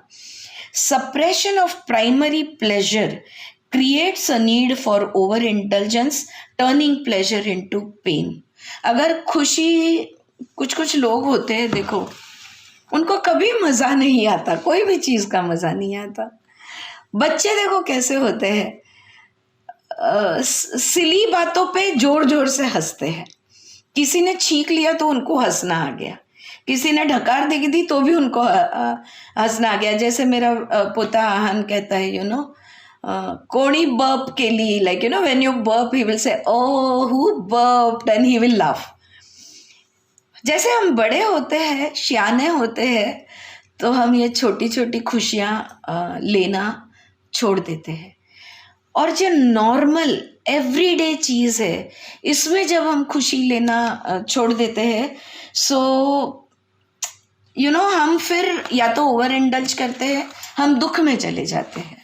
Suppression of primary pleasure creates a need for overindulgence, turning pleasure into pain. अगर खुशी, कुछ लोग होते हैं, देखो उनको कभी मज़ा नहीं आता, कोई भी चीज़ का मज़ा नहीं आता। बच्चे देखो कैसे होते हैं, सिली बातों पे जोर जोर से हंसते हैं। किसी ने छींक लिया तो उनको हंसना आ गया, किसी ने ढकार दी थी तो भी उनको हंसना आ गया। जैसे मेरा पोता आहन कहता है, कोणी बर्प के लिए, like when you burp he will say oh who burped, and he will laugh. जैसे हम बड़े होते हैं, सियाने होते हैं, तो हम ये छोटी छोटी खुशियाँ लेना छोड़ देते हैं, और जो नॉर्मल एवरीडे चीज़ है इसमें जब हम खुशी लेना छोड़ देते हैं, सो हम फिर या तो ओवर इंडल्ज करते हैं, हम दुख में चले जाते हैं।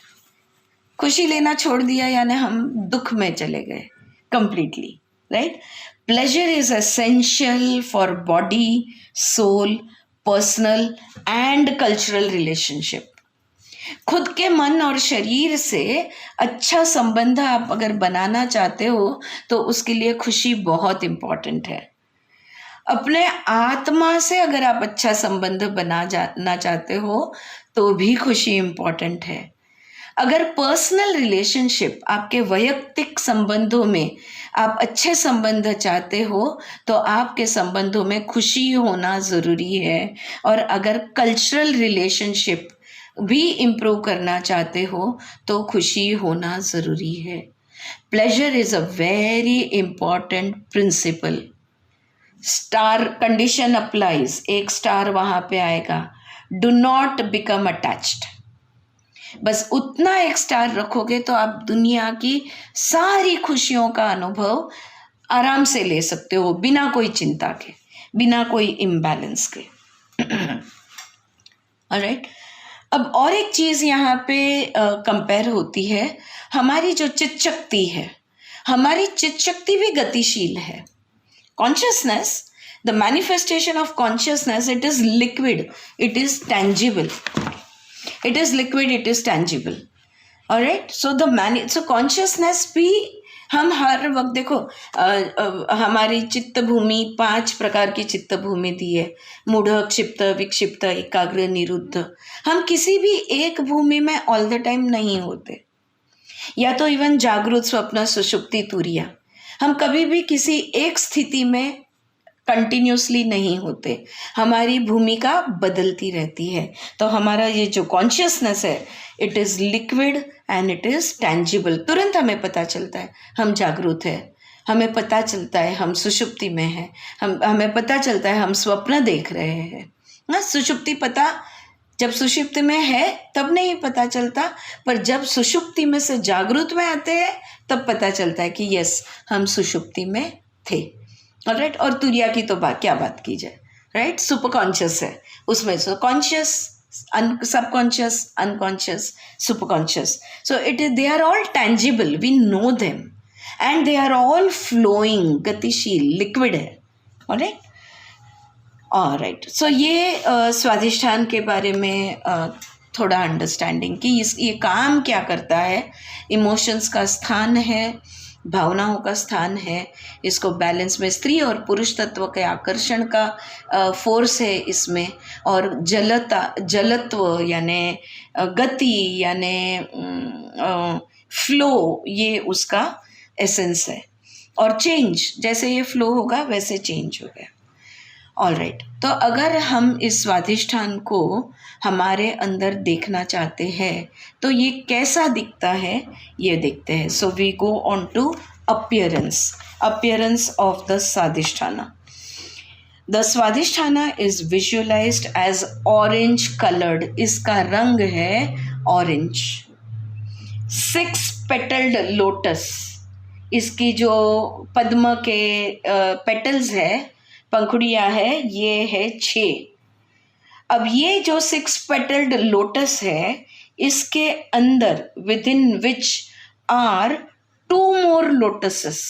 खुशी लेना छोड़ दिया यानी हम दुख में चले गए completely, right? Pleasure is essential for body, soul, personal and cultural relationship. खुद के मन और शरीर से अच्छा संबंध आप अगर बनाना चाहते हो तो उसके लिए खुशी बहुत इम्पॉर्टेंट है। अपने आत्मा से अगर आप अच्छा संबंध बनाना चाहते हो तो भी खुशी इम्पॉर्टेंट है। अगर पर्सनल रिलेशनशिप, आपके वैयक्तिक संबंधों में आप अच्छे संबंध चाहते हो तो आपके संबंधों में खुशी होना ज़रूरी है। और अगर कल्चरल रिलेशनशिप भी इम्प्रूव करना चाहते हो तो खुशी होना ज़रूरी है। Pleasure is a very important principal. Star condition applies, एक स्टार वहाँ पे आएगा, डू नॉट बिकम अटैच्ड। बस उतना एक स्टार रखोगे तो आप दुनिया की सारी खुशियों का अनुभव आराम से ले सकते हो, बिना कोई चिंता के, बिना कोई इम्बैलेंस के। ऑलराइट, अब और एक चीज़ यहाँ पे कंपेयर होती है, हमारी जो चित्त शक्ति है, हमारी चित्त शक्ति भी गतिशील है। Consciousness, the manifestation of consciousness, it is liquid, it is tangible, it is liquid, it is tangible. all right, so so consciousness भी हम हर वक्त देखो, हमारी चित्त भूमि 5 प्रकार की चित्त भूमि दी है, मूढ़, क्षिप्त, विक्षिप्त, एकाग्र, निरुद्ध। हम किसी भी एक भूमि में ऑल द टाइम नहीं होते, या तो इवन जागृत, स्वप्न, सुषुप्ति, तुरिया, हम कभी भी किसी एक स्थिति में कंटिन्यूसली नहीं होते, हमारी भूमिका बदलती रहती है। तो हमारा ये जो कॉन्शियसनेस है, it is liquid and it is tangible. तुरंत हमें पता चलता है हम जागरूक है, हमें पता चलता है हम सुषुप्ति में हैं, हमें पता चलता है हम स्वप्न देख रहे हैं ना। सुषुप्ति पता जब सुषुप्ति में है तब नहीं पता चलता, पर जब सुषुप्ति में से जागृत में आते हैं तब पता चलता है कि यस, हम सुषुप्ति में थे। ऑलराइट, और तुरिया की तो क्या बात की जाए, राइट? सुपर कॉन्शियस है उसमें, so conscious, subconscious, unconscious, super conscious, so they are all tangible, we know them and they are all flowing, गतिशील, लिक्विड है। ऑलराइट, सो ये स्वाधिष्ठान के बारे में थोड़ा अंडरस्टैंडिंग कि ये काम क्या करता है। इमोशंस का स्थान है, भावनाओं का स्थान है, इसको बैलेंस में स्त्री और पुरुष तत्व के आकर्षण का फोर्स है इसमें, और जलत्व यानी गति यानी फ्लो, ये उसका एसेंस है। और चेंज, जैसे ये फ्लो होगा वैसे चेंज होगा। ऑलराइट, तो अगर हम इस स्वाधिष्ठान को हमारे अंदर देखना चाहते हैं तो ये कैसा दिखता है ये देखते हैं। So we go on to appearance of the Swadhisthana. The Swadhisthana is visualized as orange colored. इसका रंग है ऑरेंज। 6 petaled lotus, इसकी जो पद्म के पेटल्स है, पंखुड़ियाँ है, ये है 6। अब ये जो 6 petaled lotus है, इसके अंदर within which are 2 more lotuses,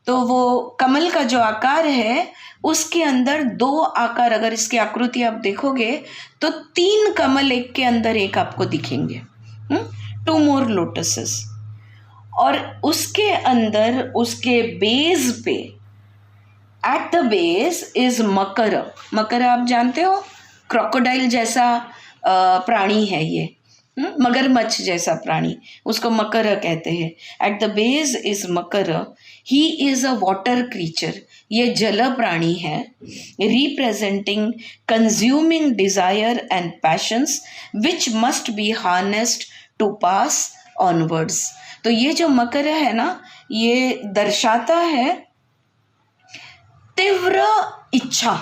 तो वो कमल का जो आकार है उसके अंदर 2 आकार, अगर इसकी आकृति आप देखोगे तो 3 कमल एक के अंदर एक आपको दिखेंगे, 2 more lotuses। और उसके अंदर उसके बेस पे, एट द बेस इज मकर। मकर आप जानते हो, क्रोकोडाइल जैसा प्राणी है ये, मगरमच्छ जैसा प्राणी, उसको मकर कहते हैं. At the base is Makara. He is a water creature. ये जल प्राणी है, representing consuming desire and passions which must be harnessed to pass onwards. तो ये जो मकर है ना, ये दर्शाता है तीव्र इच्छा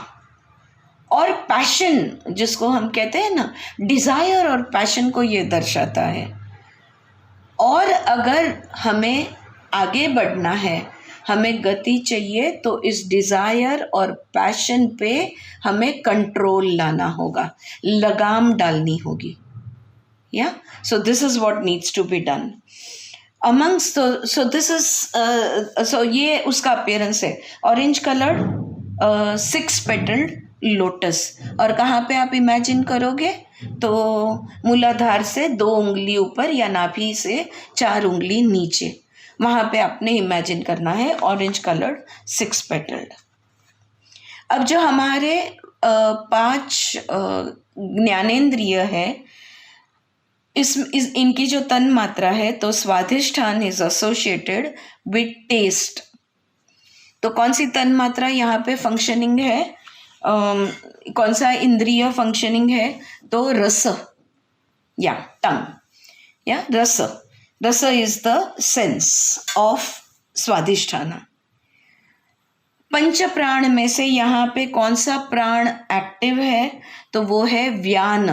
और पैशन, जिसको हम कहते हैं ना, डिज़ायर और पैशन को ये दर्शाता है. और अगर हमें आगे बढ़ना है, हमें गति चाहिए, तो इस डिज़ायर और पैशन पे हमें कंट्रोल लाना होगा, लगाम डालनी होगी. Yeah so this is what needs to be done amongst. So this is so ये उसका अपीयरेंस है. Orange coloured 6 petalled lotus. और कहाँ पे आप इमेजिन करोगे? तो मूलाधार से 2 उंगली ऊपर या नाभि से 4 उंगली नीचे, वहाँ पे आपने इमेजिन करना है ऑरेंज कलर्ड 6 पेटल्ड. अब जो हमारे 5 ज्ञानेंद्रिय है, इनकी जो तन मात्रा है, तो स्वाधिष्ठान इज एसोसिएटेड विद टेस्ट. तो कौन सी तन मात्रा यहाँ पे फंक्शनिंग है, कौन सा इंद्रिय फंक्शनिंग है? तो रस या टंग या रस. रस इज द सेंस ऑफ स्वाधिष्ठान. पंच प्राण में से यहाँ पे कौन सा प्राण एक्टिव है? तो वो है व्यान.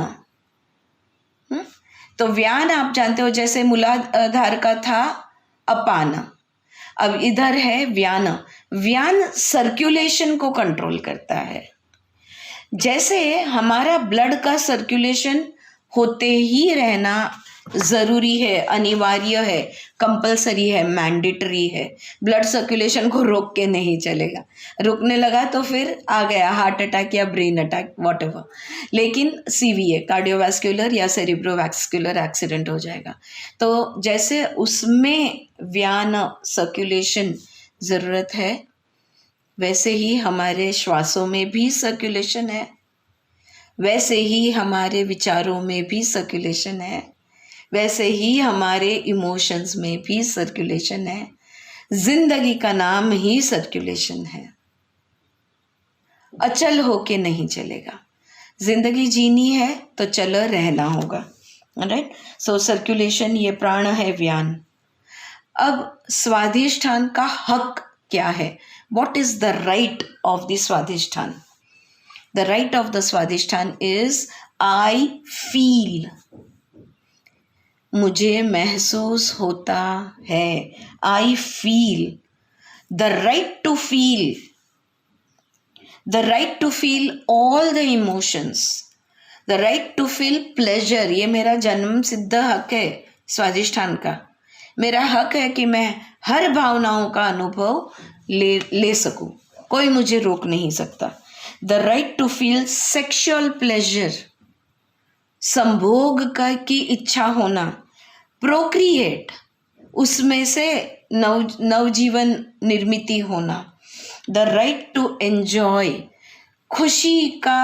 तो व्यान आप जानते हो, जैसे मूलाधार का था अपान, अब इधर है व्यान. व्यान सर्कुलेशन को कंट्रोल करता है. जैसे हमारा ब्लड का सर्कुलेशन होते ही रहना ज़रूरी है, अनिवार्य है, कंपलसरी है, मैंडेटरी है. ब्लड सर्कुलेशन को रोक के नहीं चलेगा. रुकने लगा तो फिर आ गया हार्ट अटैक या ब्रेन अटैक, वॉटएवर. लेकिन सीवीए, कार्डियोवैस्कुलर या सेरिब्रोवैस्कुलर एक्सीडेंट हो जाएगा. तो जैसे उसमें व्यान सर्कुलेशन ज़रूरत है, वैसे ही हमारे श्वासों में भी सर्कुलेशन है, वैसे ही हमारे विचारों में भी सर्कुलेशन है, वैसे ही हमारे इमोशंस में भी सर्कुलेशन है. जिंदगी का नाम ही सर्कुलेशन है. अचल होके नहीं चलेगा. जिंदगी जीनी है तो चल रहना होगा. राइट. सो सर्कुलेशन, ये प्राण है व्यान. अब स्वाधिष्ठान का हक क्या है? What is the right of the स्वाधिष्ठान? The right of the स्वाधिष्ठान is I feel. मुझे महसूस होता है. I feel. The right to feel. The right to feel all the emotions. The right to feel pleasure. ये मेरा जन्म सिद्ध हक है स्वाधिष्ठान का. मेरा हक है कि मैं हर भावनाओं का अनुभव ले सकूं. कोई मुझे रोक नहीं सकता. The right to feel sexual pleasure. संभोग का की इच्छा होना. प्रोक्रिएट, उसमें से नवजीवन निर्मिति होना. The right to enjoy. खुशी का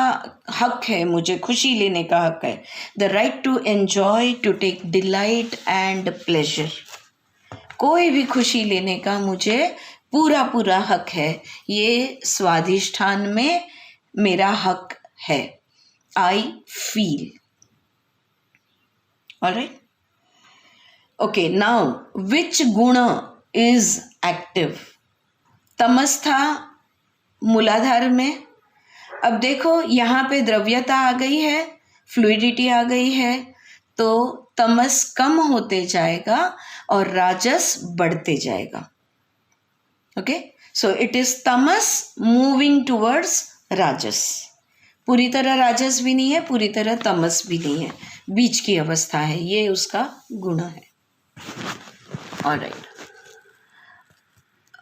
हक है, मुझे खुशी लेने का हक है. The right to enjoy, to take delight and pleasure. कोई भी खुशी लेने का मुझे पूरा हक है. ये स्वाधिष्ठान में मेरा हक है. I feel. Alright. Okay, now which गुण इज एक्टिव? तमस था मूलाधार में. अब देखो यहाँ पे द्रव्यता आ गई है, फ्लूइडिटी आ गई है, तो तमस कम होते जाएगा और राजस बढ़ते जाएगा. Okay, so it is Tamas moving towards राजस. पूरी तरह राजस भी नहीं है, पूरी तरह तमस भी नहीं है, बीच की अवस्था है. ये उसका गुण है. Alright.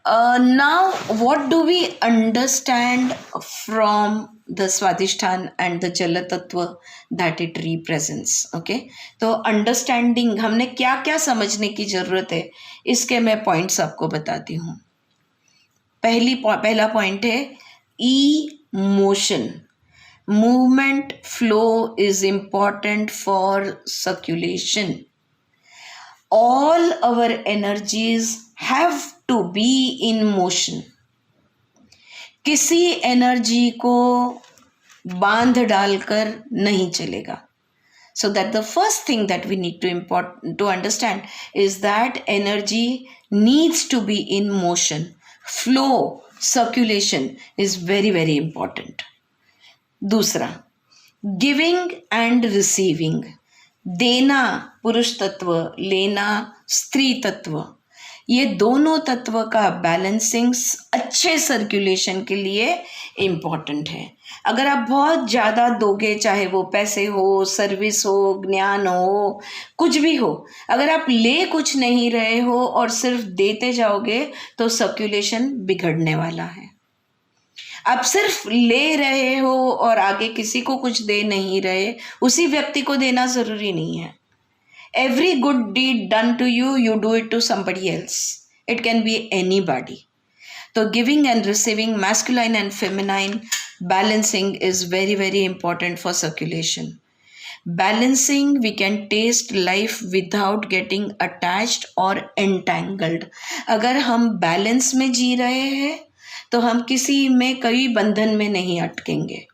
Now what do we understand from the Swadhisthana and the Jala Tattva that it represents? Okay, तो अंडरस्टैंडिंग हमने क्या क्या समझने की ज़रूरत है, इसके मैं पॉइंट्स आपको बताती हूँ. पहला पॉइंट है emotion. movement flow is important for circulation. All our energies have to be in motion. किसी एनर्जी को बांध डालकर नहीं चलेगा. So that the first thing that we need to understand is that energy needs to be in motion. Flow, circulation is very, very important. दूसरा, giving and receiving. देना पुरुष तत्व, लेना स्त्री तत्व. ये दोनों तत्व का बैलेंसिंग अच्छे सर्कुलेशन के लिए इम्पॉर्टेंट है. अगर आप बहुत ज़्यादा दोगे, चाहे वो पैसे हो, सर्विस हो, ज्ञान हो, कुछ भी हो, अगर आप ले कुछ नहीं रहे हो और सिर्फ देते जाओगे तो सर्कुलेशन बिगड़ने वाला है. आप सिर्फ ले रहे हो और आगे किसी को कुछ दे नहीं रहे, उसी व्यक्ति को देना ज़रूरी नहीं है. Every good deed done to you, you do it to somebody else. It can be anybody. So giving and receiving, masculine and feminine balancing is very, very important for circulation. Balancing, we can taste life without getting attached or entangled. अगर हम balance में जी रहे हैं तो हम किसी में कई बंधन में नहीं अटकेंगे,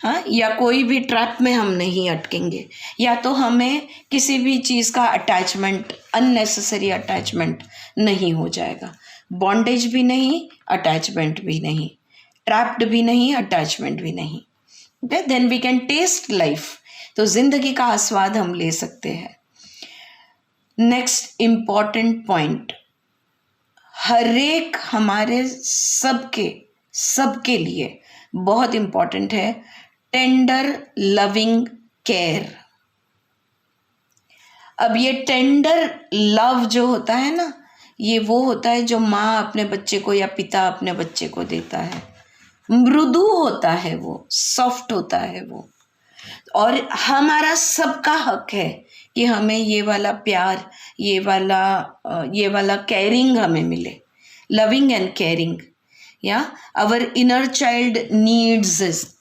हाँ, या कोई भी ट्रैप में हम नहीं अटकेंगे, या तो हमें किसी भी चीज़ का अटैचमेंट, अननेसेसरी अटैचमेंट नहीं हो जाएगा. बॉन्डेज भी नहीं, अटैचमेंट भी नहीं, ट्रैप्ड भी नहीं, अटैचमेंट भी नहीं. Okay, then we can taste life. तो जिंदगी का आस्वाद हम ले सकते हैं. नेक्स्ट इम्पॉर्टेंट पॉइंट, हर एक हमारे सबके लिए बहुत इम्पॉर्टेंट है, टेंडर लविंग केयर. अब ये टेंडर लव जो होता है ना, ये वो होता है जो माँ अपने बच्चे को या पिता अपने बच्चे को देता है. मृदु होता है वो, सॉफ्ट होता है वो, और हमारा सबका हक है कि हमें ये वाला प्यार, ये वाला केयरिंग हमें मिले. लविंग एंड केयरिंग, या आवर इनर चाइल्ड नीड्स.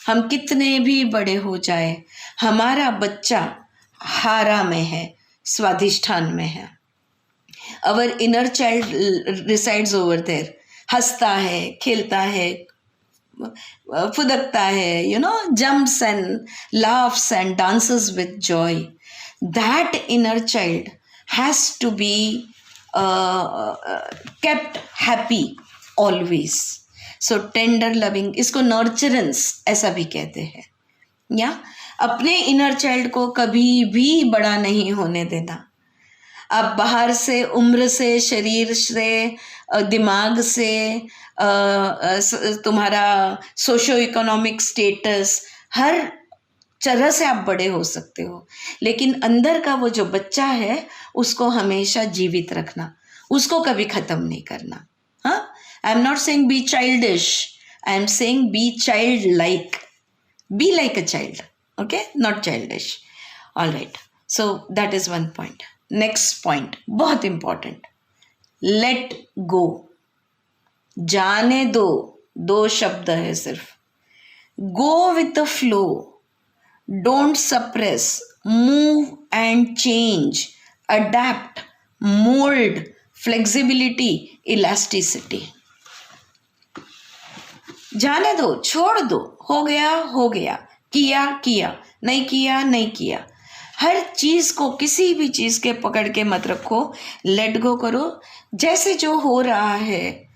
हम कितने भी बड़े हो जाए, हमारा बच्चा हारा में है, स्वाधिष्ठान में है. Our inner child resides over there. हंसता है, खेलता है, फुदकता है, jumps and laughs and dances with joy. That inner child has to be kept happy always. So tender loving, इसको नर्चरेंस ऐसा भी कहते हैं. या अपने इनर चाइल्ड को कभी भी बड़ा नहीं होने देना. आप बाहर से, उम्र से, शरीर से, दिमाग से, तुम्हारा सोशो इकोनॉमिक स्टेटस, हर तरह से आप बड़े हो सकते हो, लेकिन अंदर का वो जो बच्चा है उसको हमेशा जीवित रखना, उसको कभी ख़त्म नहीं करना. हाँ, I am not saying be childish. I am saying be childlike. Be like a child. Okay? Not childish. All right. So that is one point. Next point. बहुत important. Let go. जाने दो. दो शब्द है सिर्फ. Go with the flow. Don't suppress. Move and change. Adapt. Mold. Flexibility. Elasticity. जाने दो, छोड़ दो, हो गया, किया, नहीं किया. हर चीज़ को, किसी भी चीज़ के पकड़ के मत रखो. लेट गो करो. जैसे जो हो रहा है,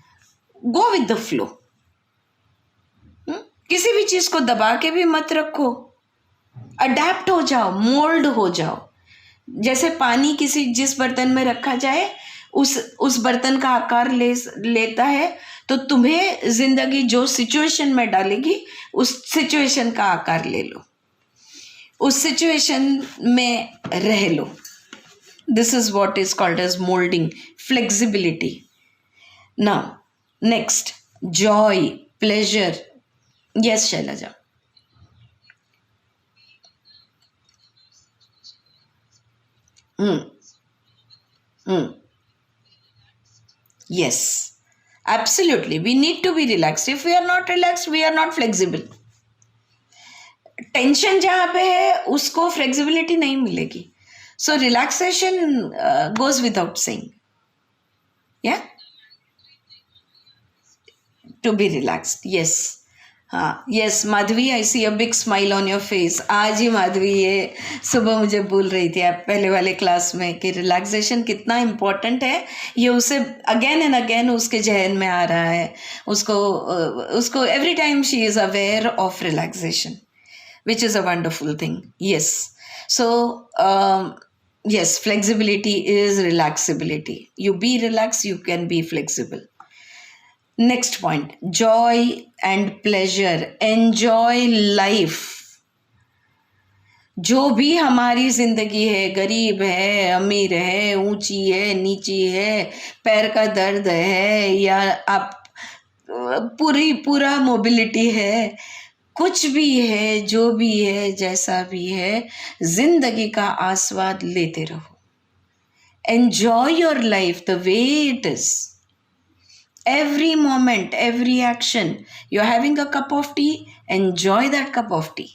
गो विद द फ्लो. किसी भी चीज़ को दबा के भी मत रखो. अडेप्ट हो जाओ, मोल्ड हो जाओ. जैसे पानी जिस बर्तन में रखा जाए उस बर्तन का आकार लेता है, तो तुम्हें जिंदगी जो सिचुएशन में डालेगी उस सिचुएशन का आकार ले लो, उस सिचुएशन में रह लो. This is what is called age moulding, flexibility. Now next, joy, pleasure. Yes Shailja. Yes, absolutely. We need to be relaxed. If we are not relaxed, we are not flexible. Tension जहाँ पे है उसको flexibility नहीं मिलेगी. So relaxation goes without saying. Yeah to be relaxed. Yes. हाँ, yes Madhavi, I see a big smile on your face. आज ही माधवी ये सुबह मुझे बोल रही थी आप पहले वाले क्लास में कि रिलैक्सेशन कितना इम्पोर्टेंट है. ये उसे अगेन एंड अगेन उसके जहन में आ रहा है. उसको every time she is aware of relaxation, which is a wonderful thing. Yes. So, yes, flexibility is relaxability. You be relaxed, you can be flexible. Next point, joy and pleasure. Enjoy life. जो भी हमारी जिंदगी है, गरीब है, अमीर है, ऊंची है, नीची है, पैर का दर्द है, या आप पूरा मोबिलिटी है, कुछ भी है, जो भी है, जैसा भी है, जिंदगी का आस्वाद लेते रहो. Enjoy your life the way it is. Every moment, every action. You're having a cup of tea, enjoy that cup of tea.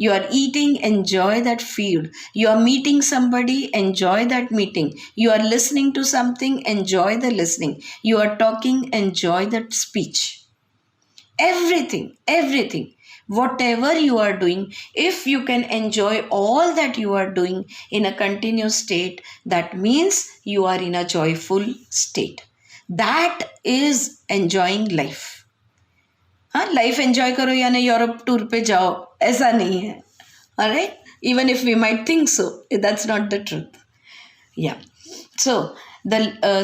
You are eating, enjoy that food. You are meeting somebody, enjoy that meeting. You are listening to something, enjoy the listening. You are talking, enjoy that speech. Everything. Whatever you are doing, if you can enjoy all that you are doing in a continuous state, that means you are in a joyful state. That is enjoying life. हाँ, life enjoy करो यानी Europe tour पे जाओ, ऐसा नहीं है. Alright, even if we might think so, that's not the truth. Yeah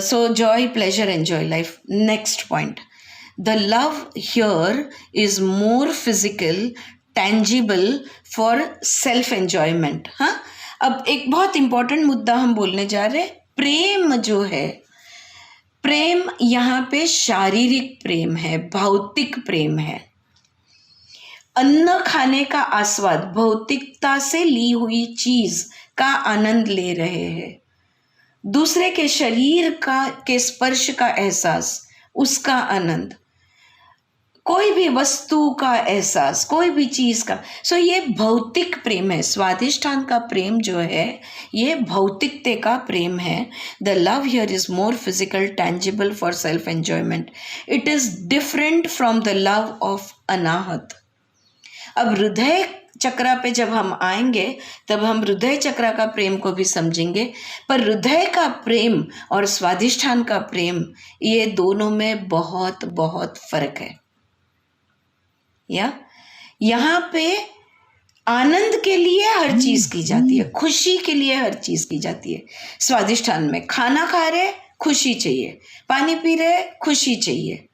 so joy, pleasure, enjoy life. Next point, the love here is more physical, tangible for self enjoyment. हाँ, अब एक बहुत important मुद्दा हम बोलने जा रहे हैं. प्रेम जो है, प्रेम यहाँ पे शारीरिक प्रेम है, भौतिक प्रेम है. अन्न खाने का आस्वाद, भौतिकता से ली हुई चीज का आनंद ले रहे हैं. दूसरे के शरीर के स्पर्श का एहसास, उसका आनंद, कोई भी वस्तु का एहसास, कोई भी चीज का. सो ये भौतिक प्रेम है. स्वादिष्ठान का प्रेम जो है ये भौतिकते का प्रेम है. The love here is more physical, tangible for self enjoyment. It is different from the love of Anahata. अब हृदय चक्रा पे जब हम आएंगे तब हम हृदय चक्रा का प्रेम को भी समझेंगे. पर हृदय का प्रेम और स्वादिष्ठान का प्रेम, ये दोनों में बहुत बहुत फर्क है. या यहाँ पे आनंद के लिए हर चीज की जाती है, खुशी के लिए हर चीज की जाती है. स्वादिष्ठान में खाना खा रहे, खुशी चाहिए. पानी पी रहे, खुशी चाहिए.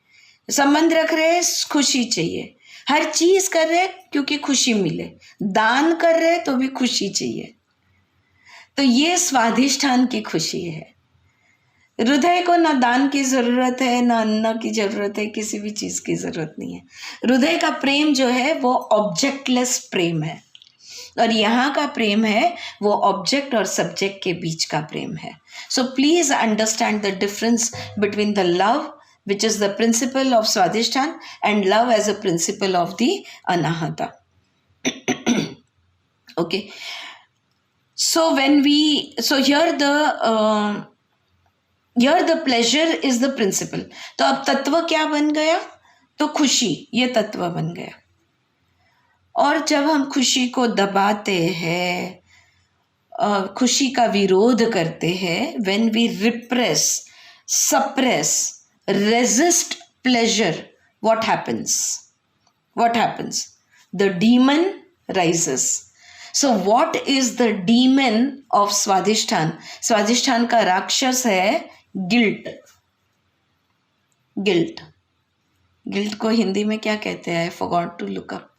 संबंध रख रहे, खुशी चाहिए. हर चीज कर रहे क्योंकि खुशी मिले. दान कर रहे तो भी खुशी चाहिए. तो ये स्वादिष्ठान की खुशी है. हृदय को ना दान की जरूरत है, ना अन्न की जरूरत है, किसी भी चीज की जरूरत नहीं है. हृदय का प्रेम जो है वो ऑब्जेक्टलेस प्रेम है. और यहाँ का प्रेम है वो ऑब्जेक्ट और सब्जेक्ट के बीच का प्रेम है. So please understand the difference between the love which is the principle of Swadhisthana and love as a principle of the Anahata. Okay. So here the pleasure is the principle. तो अब तत्व क्या बन गया? तो खुशी, ये तत्व बन गया. और जब हम खुशी को दबाते हैं, खुशी का विरोध करते हैं, when we repress, suppress, resist pleasure, what happens? The demon rises. So what is the demon of Swadhisthana? Swadhisthana का राक्षस है guilt. Guilt को हिंदी में क्या कहते हैं? I forgot to look up.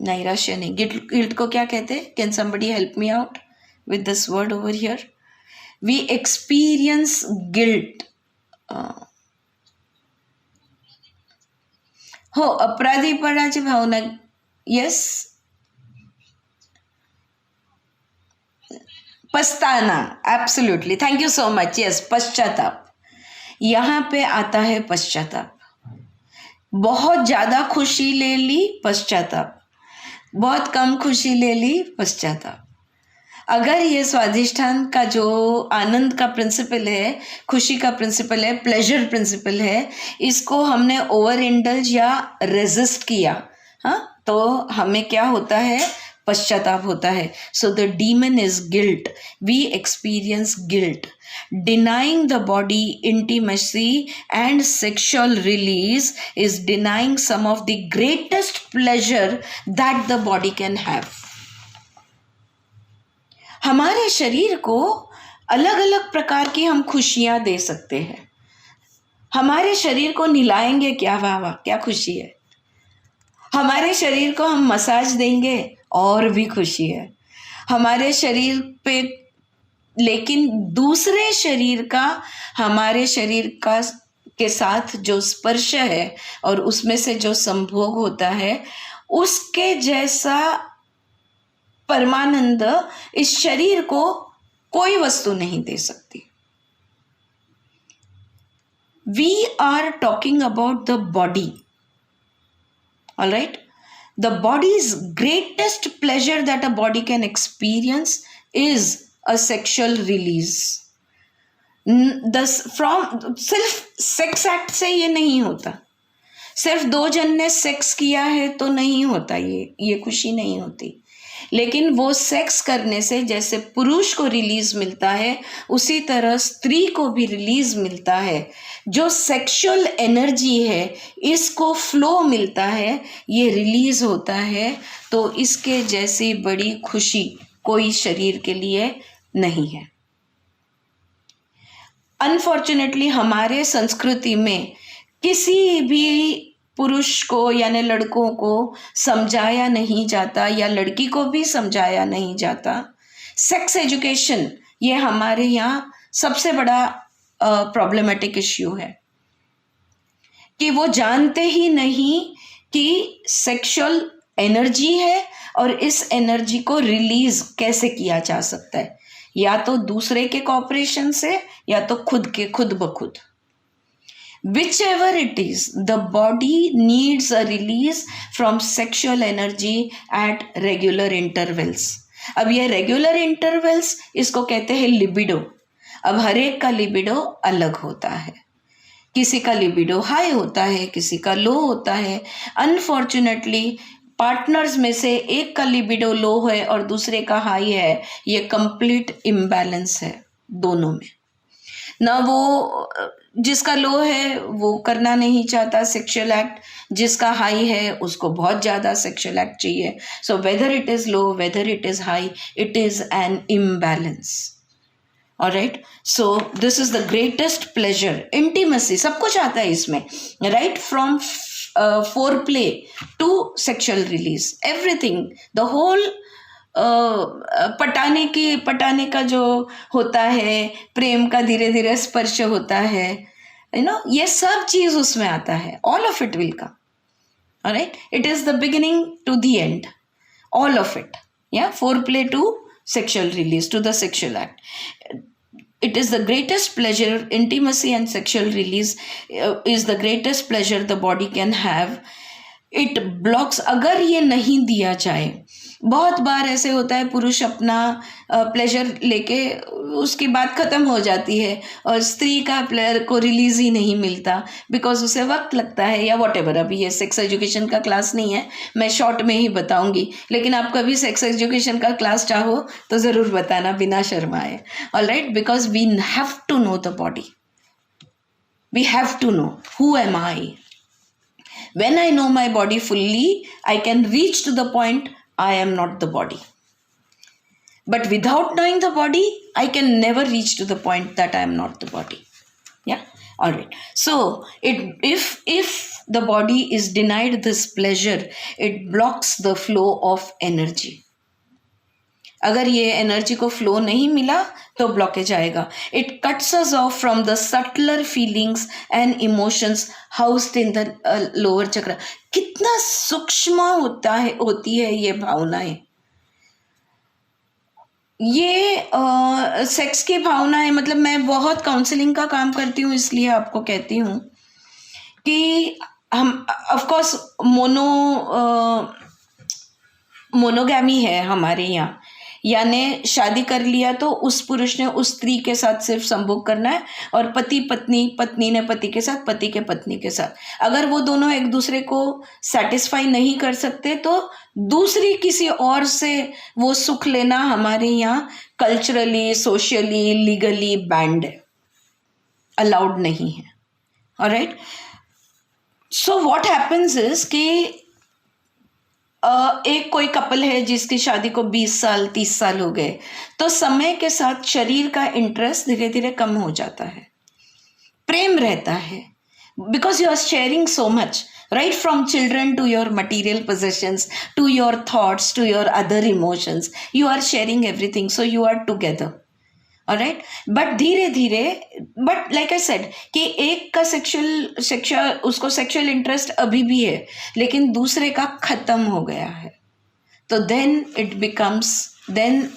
नैराश्य नहीं, guilt को क्या कहते हैं? Can somebody help me out with this word over here? We experience guilt. हो, अपराधीपणाची भावना. यस, पछताना. Absolutely, thank you so much. Yes, पश्चाताप. यहाँ पे आता है पश्चाताप. बहुत ज़्यादा खुशी ले ली, पश्चाताप। बहुत कम खुशी ले ली, पश्चाताप। अगर ये स्वाधिष्ठान का जो आनंद का प्रिंसिपल है, खुशी का प्रिंसिपल है, प्लेजर प्रिंसिपल है, इसको हमने ओवर इंडल्ज या रेजिस्ट किया, हाँ, तो हमें क्या होता है? पश्चाताप होता है। So the demon is guilt. We experience guilt. Denying the body intimacy and sexual release is denying some of the greatest pleasure that the body can have. हमारे शरीर को अलग अलग प्रकार की हम खुशियां दे सकते हैं। हमारे शरीर को नहलाएंगे, क्या वाह वाह, क्या खुशी है। हमारे शरीर को हम मसाज देंगे, और भी खुशी है। हमारे शरीर पे, लेकिन दूसरे शरीर का हमारे शरीर का के साथ जो स्पर्श है और उसमें से जो संभोग होता है, उसके जैसा परमानंद इस शरीर को कोई वस्तु नहीं दे सकती। We are talking about the body. All right? The body's greatest pleasure that a body can experience is a sexual release. सिर्फ सेक्स एक्ट से ये नहीं होता। सिर्फ दो जन ने सेक्स किया है तो नहीं होता, ये खुशी नहीं होती। लेकिन वो सेक्स करने से जैसे पुरुष को रिलीज मिलता है, उसी तरह स्त्री को भी रिलीज मिलता है। जो सेक्सुअल एनर्जी है, इसको फ्लो मिलता है, ये रिलीज होता है, तो इसके जैसी बड़ी खुशी कोई शरीर के लिए नहीं है। अनफॉर्चुनेटली हमारे संस्कृति में किसी भी पुरुष को यानी लड़कों को समझाया नहीं जाता, या लड़की को भी समझाया नहीं जाता। सेक्स एजुकेशन ये हमारे यहाँ सबसे बड़ा प्रॉब्लमेटिक इश्यू है कि वो जानते ही नहीं कि सेक्सुअल एनर्जी है और इस एनर्जी को रिलीज कैसे किया जा सकता है, या तो दूसरे के कॉपरेशन से, या तो खुद ब खुद। Whichever it is, the body needs a release from sexual energy at regular intervals. अब ये रेगुलर इंटरवल्स, इसको कहते हैं लिबिडो। अब हर एक का लिबिडो अलग होता है। किसी का लिबिडो हाई होता है, किसी का लो होता है। अनफॉर्चुनेटली पार्टनर्स में से एक का लिबिडो लो है और दूसरे का हाई है, ये कंप्लीट इम्बैलेंस है दोनों में। ना वो जिसका लो है वो करना नहीं चाहता सेक्सुअल एक्ट, जिसका हाई है उसको बहुत ज़्यादा सेक्सुअल एक्ट चाहिए। So whether it is low, whether it is high, it is an imbalance. Alright, so this is the greatest pleasure, intimacy, सब कुछ आता है इसमें, right from foreplay to sexual release, everything, the whole पटाने का जो होता है, प्रेम का धीरे धीरे स्पर्श होता है, ये सब चीज उसमें आता है। All of it will come, alright, it is the beginning to the end, all of it, या foreplay to sexual release to the sexual act. It is the greatest pleasure, intimacy and sexual release is the greatest pleasure the body can have. It blocks, अगर ये नहीं दिया जाए, बहुत बार ऐसे होता है पुरुष अपना प्लेजर लेके उसकी बात ख़त्म हो जाती है और स्त्री का प्लेयर को रिलीज ही नहीं मिलता, बिकॉज उसे वक्त लगता है या वॉट एवर। अभी ये सेक्स एजुकेशन का क्लास नहीं है, मैं शॉर्ट में ही बताऊंगी, लेकिन आप कभी सेक्स एजुकेशन का क्लास चाहो तो ज़रूर बताना बिना शर्माए। Alright, because we have to know the body, we have to know who am I. When I know my body fully, I can reach to the point I am not the body. But without knowing the body, I can never reach to the point that I am not the body. Yeah? All right. So, if the body is denied this pleasure, it blocks the flow of energy. अगर ये energy को flow नहीं मिला तो blockage आएगा। It cuts us of from the subtler feelings and emotions housed in the lower चक्र। कितना सूक्ष्म होती है ये भावनाएं, ये सेक्स की भावनाएं। मतलब मैं बहुत काउंसलिंग का काम करती हूँ, इसलिए आपको कहती हूँ कि हम ऑफ कोर्स मोनोगैमी है हमारे यहाँ, यानी शादी कर लिया तो उस पुरुष ने उस स्त्री के साथ सिर्फ संभोग करना है, और पति पत्नी, पत्नी ने पति के साथ, पति के पत्नी के साथ। अगर वो दोनों एक दूसरे को सेटिस्फाई नहीं कर सकते तो दूसरी किसी और से वो सुख लेना हमारे यहाँ कल्चरली, सोशली, लीगली बैंड है, अलाउड नहीं है। Alright, so what happens is कि एक कोई कपल है जिसकी शादी को 20 साल 30 साल हो गए, तो समय के साथ शरीर का इंटरेस्ट धीरे धीरे कम हो जाता है, प्रेम रहता है, because you are sharing so much, right from children to your material possessions, to your thoughts, to your other emotions, you are sharing everything, so you are together. Alright, but धीरे धीरे, बट लाइक आई सेड कि एक का sexual उसको sexual interest अभी भी है, लेकिन दूसरे का खत्म हो गया है, तो then it becomes, then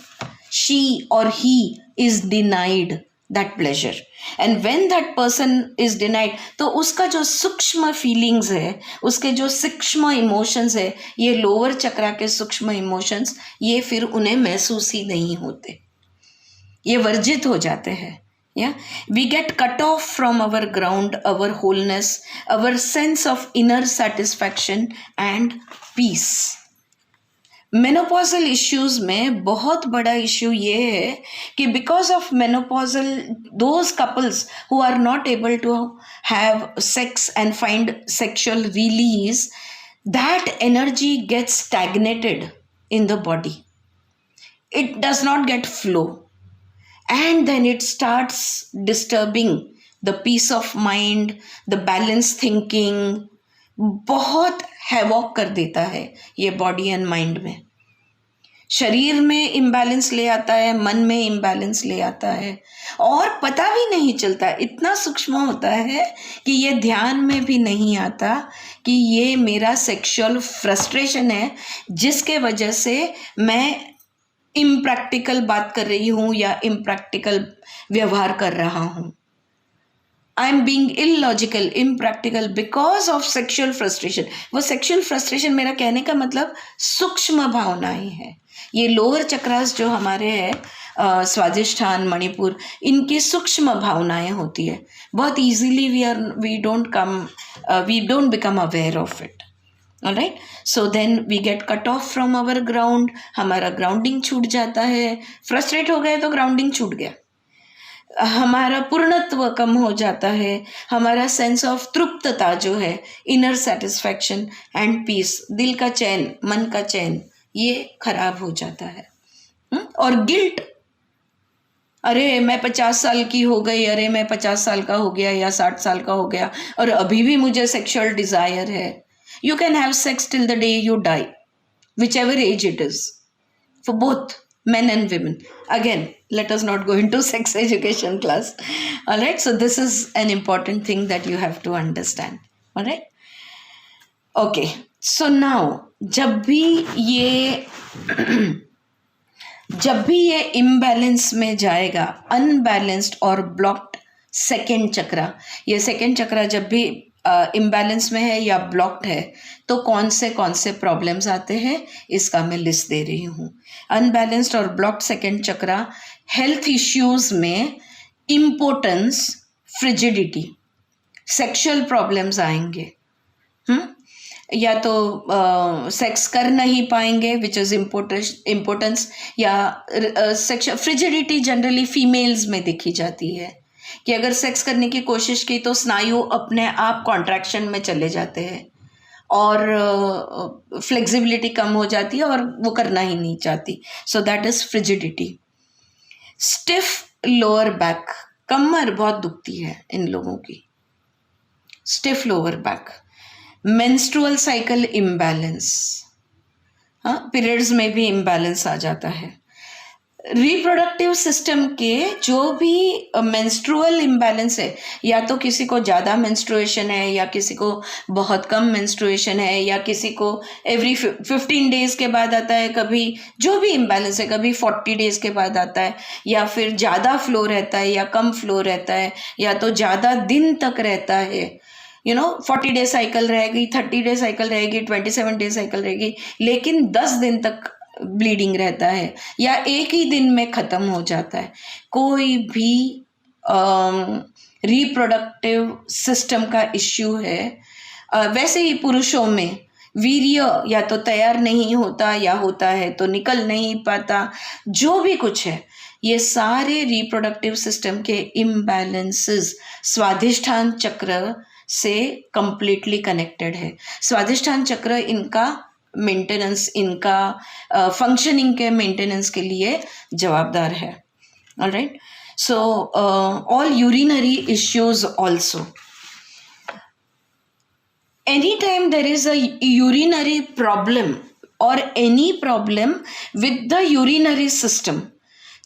she और he is denied that pleasure, and when that person is denied, तो उसका जो सूक्ष्म फीलिंग्स है, उसके जो सूक्ष्म इमोशंस है, ये लोअर चक्रा के सूक्ष्म इमोशंस, ये फिर उन्हें महसूस ही नहीं होते, ये वर्जित हो जाते हैं। Yeah we get cut off from our ground, our wholeness, our sense of inner satisfaction and peace. Menopausal issues में बहुत बड़ा इश्यू ये है कि because of menopausal, those couples who are not able to have sex and find sexual release, that energy gets stagnated in the body, it does not get flow, and then it starts disturbing the peace of mind, the balanced thinking, बहुत havoc कर देता है ये body and mind में, शरीर में imbalance ले आता है, मन में इम्बैलेंस ले आता है, और पता भी नहीं चलता, इतना सूक्ष्म होता है कि ये ध्यान में भी नहीं आता कि ये मेरा सेक्सुअल फ्रस्ट्रेशन है, जिसके वजह से मैं इम्प्रैक्टिकल बात कर रही हूँ या इम्प्रैक्टिकल व्यवहार कर रहा हूँ। I am being illogical, impractical because of sexual frustration. वो सेक्शुअल फ्रस्ट्रेशन, मेरा कहने का मतलब सूक्ष्म भावनाएं हैं, ये लोअर चक्रास जो हमारे हैं, स्वादिष्ठान, मणिपुर, इनकी सूक्ष्म भावनाएं होती है, बहुत easily we don't become aware of it. Alright, so then we get cut off from our ground, हमारा ग्राउंडिंग छूट जाता है, फ्रस्ट्रेट हो गए तो ग्राउंडिंग छूट गया, हमारा पूर्णत्व कम हो जाता है, हमारा सेंस ऑफ तृप्तता जो है, इनर सेटिस्फैक्शन एंड पीस, दिल का चैन, मन का चैन, ये खराब हो जाता है। और गिल्ट, अरे मैं 50 साल की हो गई, अरे मैं 50 साल का हो गया या 60 साल का हो गया और अभी भी मुझे सेक्सुअल डिजायर है। You can have sex till the day you die, whichever age it is, for both men and women. Again, let us not go into sex education class. All right, so this is an important thing that you have to understand. All right, okay, so now जब भी ये imbalance में जाएगा, unbalanced और blocked second चक्रा, ये second चक्रा जब भी imbalance में है या ब्लॉक्ड है, तो कौन से प्रॉब्लम्स आते हैं, इसका मैं लिस्ट दे रही हूँ। अनबैलेंस्ड और ब्लॉक्ड सेकेंड चक्रा, हेल्थ इश्यूज में इम्पोर्टेंस, फ्रिजिडिटी, सेक्सुअल प्रॉब्लम्स आएंगे, या तो सेक्स कर नहीं पाएंगे, विच इज इम्पोर्टेंस, या सेक्सुअल फ्रिजिडिटी जनरली फीमेल्स में देखी जाती है कि अगर सेक्स करने की कोशिश की तो स्नायु अपने आप कॉन्ट्रैक्शन में चले जाते हैं और फ्लेक्सिबिलिटी कम हो जाती है और वो करना ही नहीं चाहती, so that is frigidity. Stiff lower back, कमर बहुत दुखती है इन लोगों की, stiff lower back. Menstrual cycle imbalance, हाँ, पीरियड्स में भी इम्बैलेंस आ जाता है। रिप्रोडक्टिव सिस्टम के जो भी मेंस्ट्रुअल इम्बैलेंस है, या तो किसी को ज़्यादा मेंस्ट्रुएशन है या किसी को बहुत कम मेंस्ट्रुएशन है, या किसी को एवरी 15 डेज़ के बाद आता है, कभी जो भी इम्बैलेंस है, कभी 40 डेज़ के बाद आता है, या फिर ज़्यादा फ्लो रहता है या कम फ्लो रहता है, या तो ज़्यादा दिन तक रहता है, 40 डे साइकिल रहेगी, 30 डे साइकिल रहेगी, 27 डे साइकिल रहेगी, लेकिन 10 दिन तक ब्लीडिंग रहता है या एक ही दिन में ख़त्म हो जाता है। कोई भी रिप्रोडक्टिव सिस्टम का इश्यू है। वैसे ही पुरुषों में वीर्य या तो तैयार नहीं होता या होता है तो निकल नहीं पाता, जो भी कुछ है, ये सारे रिप्रोडक्टिव सिस्टम के इम्बैलेंसेस स्वाधिष्ठान चक्र से कंप्लीटली कनेक्टेड है। स्वाधिष्ठान चक्र इनका मेंटेनेंस, इनका फंक्शनिंग के मेंटेनेंस के लिए जवाबदार है। Alright, so all urinary issues also, anytime there is a urinary problem or any problem with the urinary system,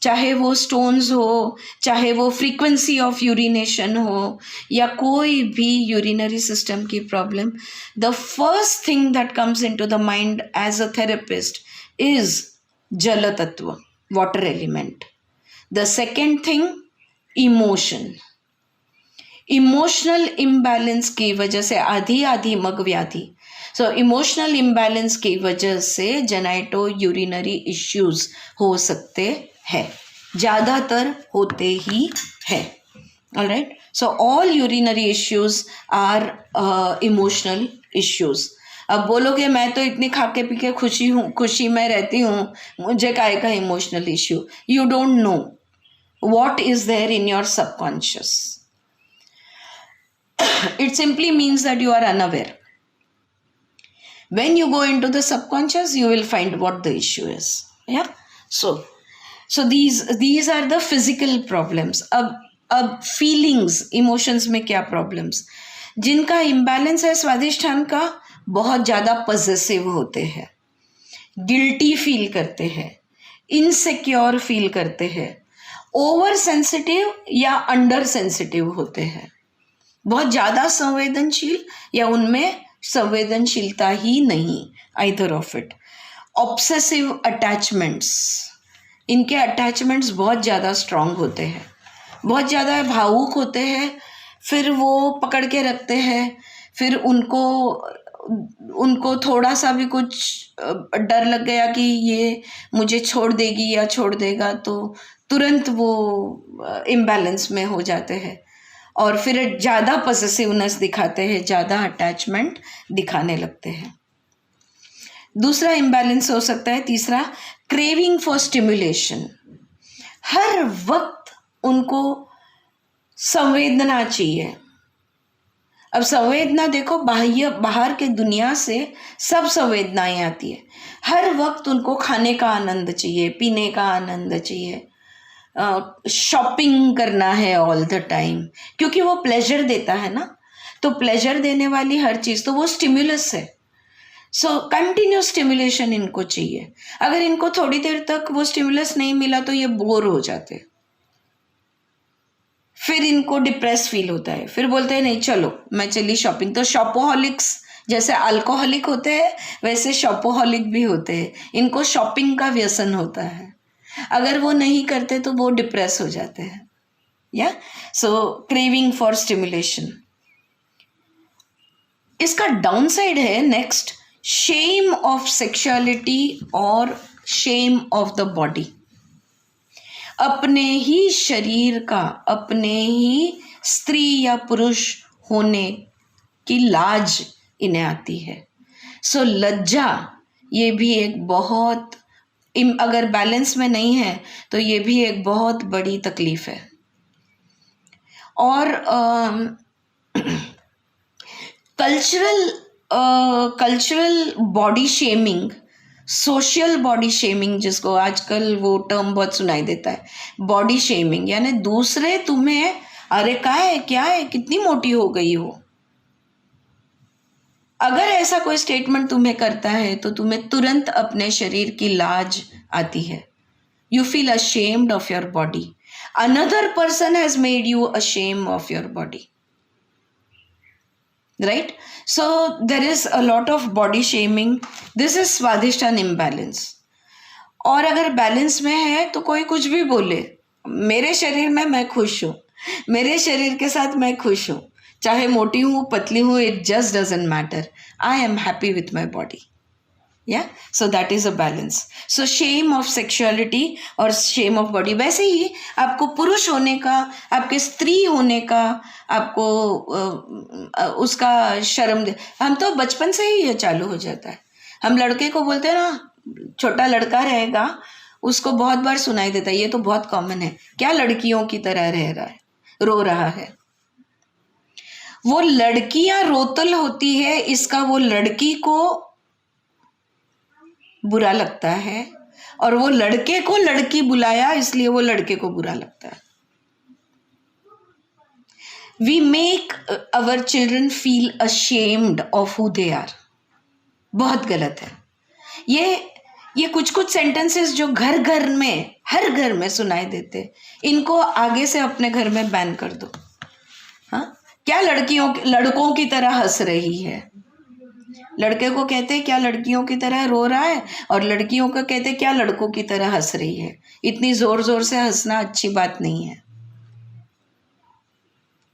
चाहे वो स्टोन्स हो, चाहे वो फ्रीक्वेंसी ऑफ यूरिनेशन हो, या कोई भी यूरिनरी सिस्टम की problem, the first thing that comes into the mind as a therapist is जल तत्व, water element. The second thing, emotion. Emotional imbalance की वजह से आधी मग व्याधि, सो इमोशनल इम्बैलेंस की वजह से जेनाइटो यूरिनरी इश्यूज हो सकते हैं, ज़्यादातर होते ही है। Alright, so all urinary issues are emotional issues. अब बोलोगे मैं तो इतनी खा के पी के खुशी में रहती हूँ, मुझे काहे का emotional issue? You don't know what is there in your subconscious. It simply means that you are unaware. When you go into the subconscious, you will find what the issue is. Yeah. So these are the physical problems. अब feelings, emotions में क्या problems? जिनका imbalance है स्वादिष्ठान का, बहुत ज़्यादा possessive होते हैं, guilty feel करते हैं, insecure feel करते हैं, ओवर सेंसिटिव या अंडर सेंसिटिव होते हैं, बहुत ज़्यादा संवेदनशील या उनमें संवेदनशीलता ही नहीं, either of it. Obsessive attachments, इनके अटैचमेंट्स बहुत ज़्यादा स्ट्रांग होते हैं, बहुत ज़्यादा भावुक होते हैं, फिर वो पकड़ के रखते हैं, फिर उनको थोड़ा सा भी कुछ डर लग गया कि ये मुझे छोड़ देगी या छोड़ देगा, तो तुरंत वो इम्बैलेंस में हो जाते हैं और फिर ज़्यादा पॉसेसिवनेस दिखाते हैं, ज़्यादा अटैचमेंट दिखाने लगते हैं। दूसरा इम्बैलेंस हो सकता है, तीसरा, क्रेविंग फॉर स्टिमुलेशन। हर वक्त उनको संवेदना चाहिए। अब संवेदना देखो, बाहर के दुनिया से सब संवेदनाएं आती है, हर वक्त उनको खाने का आनंद चाहिए, पीने का आनंद चाहिए, शॉपिंग करना है ऑल द टाइम, क्योंकि वो प्लेजर देता है ना, तो प्लेजर देने वाली हर चीज़ तो वो स्टिमुलस है। सो कंटिन्यूस स्टिमुलेशन इनको चाहिए। अगर इनको थोड़ी देर तक वो स्टिमुलस नहीं मिला तो ये बोर हो जाते, फिर इनको डिप्रेस फील होता है, फिर बोलते हैं नहीं चलो मैं चली शॉपिंग। तो शॉपोहॉलिक्स जैसे अल्कोहलिक होते हैं वैसे शॉपोहॉलिक भी होते हैं, इनको शॉपिंग का व्यसन होता है, अगर वो नहीं करते तो वो डिप्रेस हो जाते हैं। या सो क्रेविंग फॉर स्टिमुलेशन। इसका डाउन साइड है नेक्स्ट, शेम ऑफ सेक्सुअलिटी और शेम ऑफ द बॉडी। अपने ही शरीर का, अपने ही स्त्री या पुरुष होने की लाज इन्हें आती है। सो लज्जा ये भी एक बहुत, अगर बैलेंस में नहीं है तो ये भी एक बहुत बड़ी तकलीफ है। और cultural body shaming, social body shaming, जिसको आजकल वो टर्म बहुत सुनाई देता है, बॉडी शेमिंग, यानी दूसरे तुम्हें अरे क्या है कितनी मोटी हो गई हो, अगर ऐसा कोई स्टेटमेंट तुम्हें करता है तो तुम्हें तुरंत अपने शरीर की लाज आती है। You feel ashamed of your body. Another person has made you ashamed of your body. Right? So there is a lot of body shaming. This is Swadhisthana imbalance. और अगर बैलेंस में है तो कोई कुछ भी बोले, मेरे शरीर में मैं खुश हूँ, मेरे शरीर के साथ मैं खुश हूँ, चाहे मोटी हूँ पतली हूँ, it just doesn't matter, I am happy with my body. Yeah so that is a balance. So shame of sexuality और शेम ऑफ बॉडी. वैसे ही आपको पुरुष होने का, आपके स्त्री होने का, आपको उसका शर्म हम तो बचपन से ही ये चालू हो जाता है. हम लड़के को बोलते हैं ना, छोटा लड़का रहेगा, उसको बहुत बार सुनाई देता है, ये तो बहुत कॉमन है, क्या लड़कियों की तरह रह रहा है, रो रहा है. वो लड़कियां रोतल होती है, इसका वो लड़की को बुरा लगता है, और वो लड़के को लड़की बुलाया इसलिए वो लड़के को बुरा लगता है. We make our children feel ashamed of who they are. बहुत गलत है ये कुछ कुछ सेंटेंसेस जो घर घर में, हर घर में सुनाई देते, इनको आगे से अपने घर में बैन कर दो. हाँ, क्या लड़कों की तरह हंस रही है. लड़के को कहते हैं क्या लड़कियों की तरह रो रहा है, और लड़कियों को कहते हैं क्या लड़कों की तरह हंस रही है. इतनी जोर जोर से हंसना अच्छी बात नहीं है.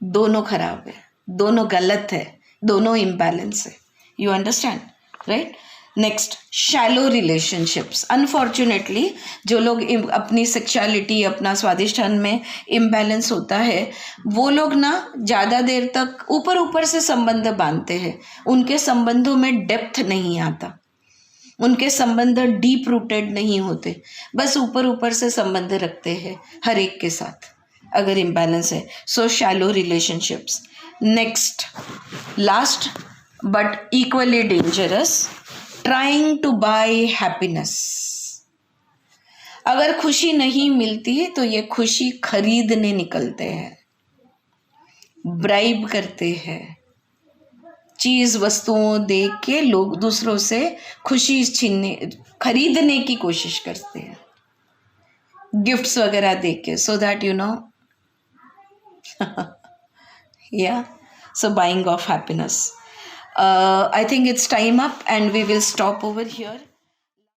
दोनों खराब है, दोनों गलत है, दोनों इम्बैलेंस है. You understand, right? Next, shallow relationships. Unfortunately जो लोग अपनी सेक्सुअलिटी, अपना स्वादिष्ठान में इम्बैलेंस होता है, वो लोग ना ज़्यादा देर तक ऊपर ऊपर से संबंध बांधते हैं. उनके संबंधों में डेप्थ नहीं आता, उनके संबंध डीप रूटेड नहीं होते, बस ऊपर ऊपर से संबंध रखते हैं हर एक के साथ, अगर इम्बैलेंस है. So shallow relationships. Next, last but equally dangerous, trying to buy happiness. अगर खुशी नहीं मिलती तो ये खुशी खरीदने निकलते हैं, ब्राइब करते हैं, चीज वस्तुओं दे के लोग दूसरों से खुशी खरीदने की कोशिश करते हैं, गिफ्ट्स वगैरह दे के, so that you know. Yeah, so buying of happiness. I think it's time up and we will stop over here.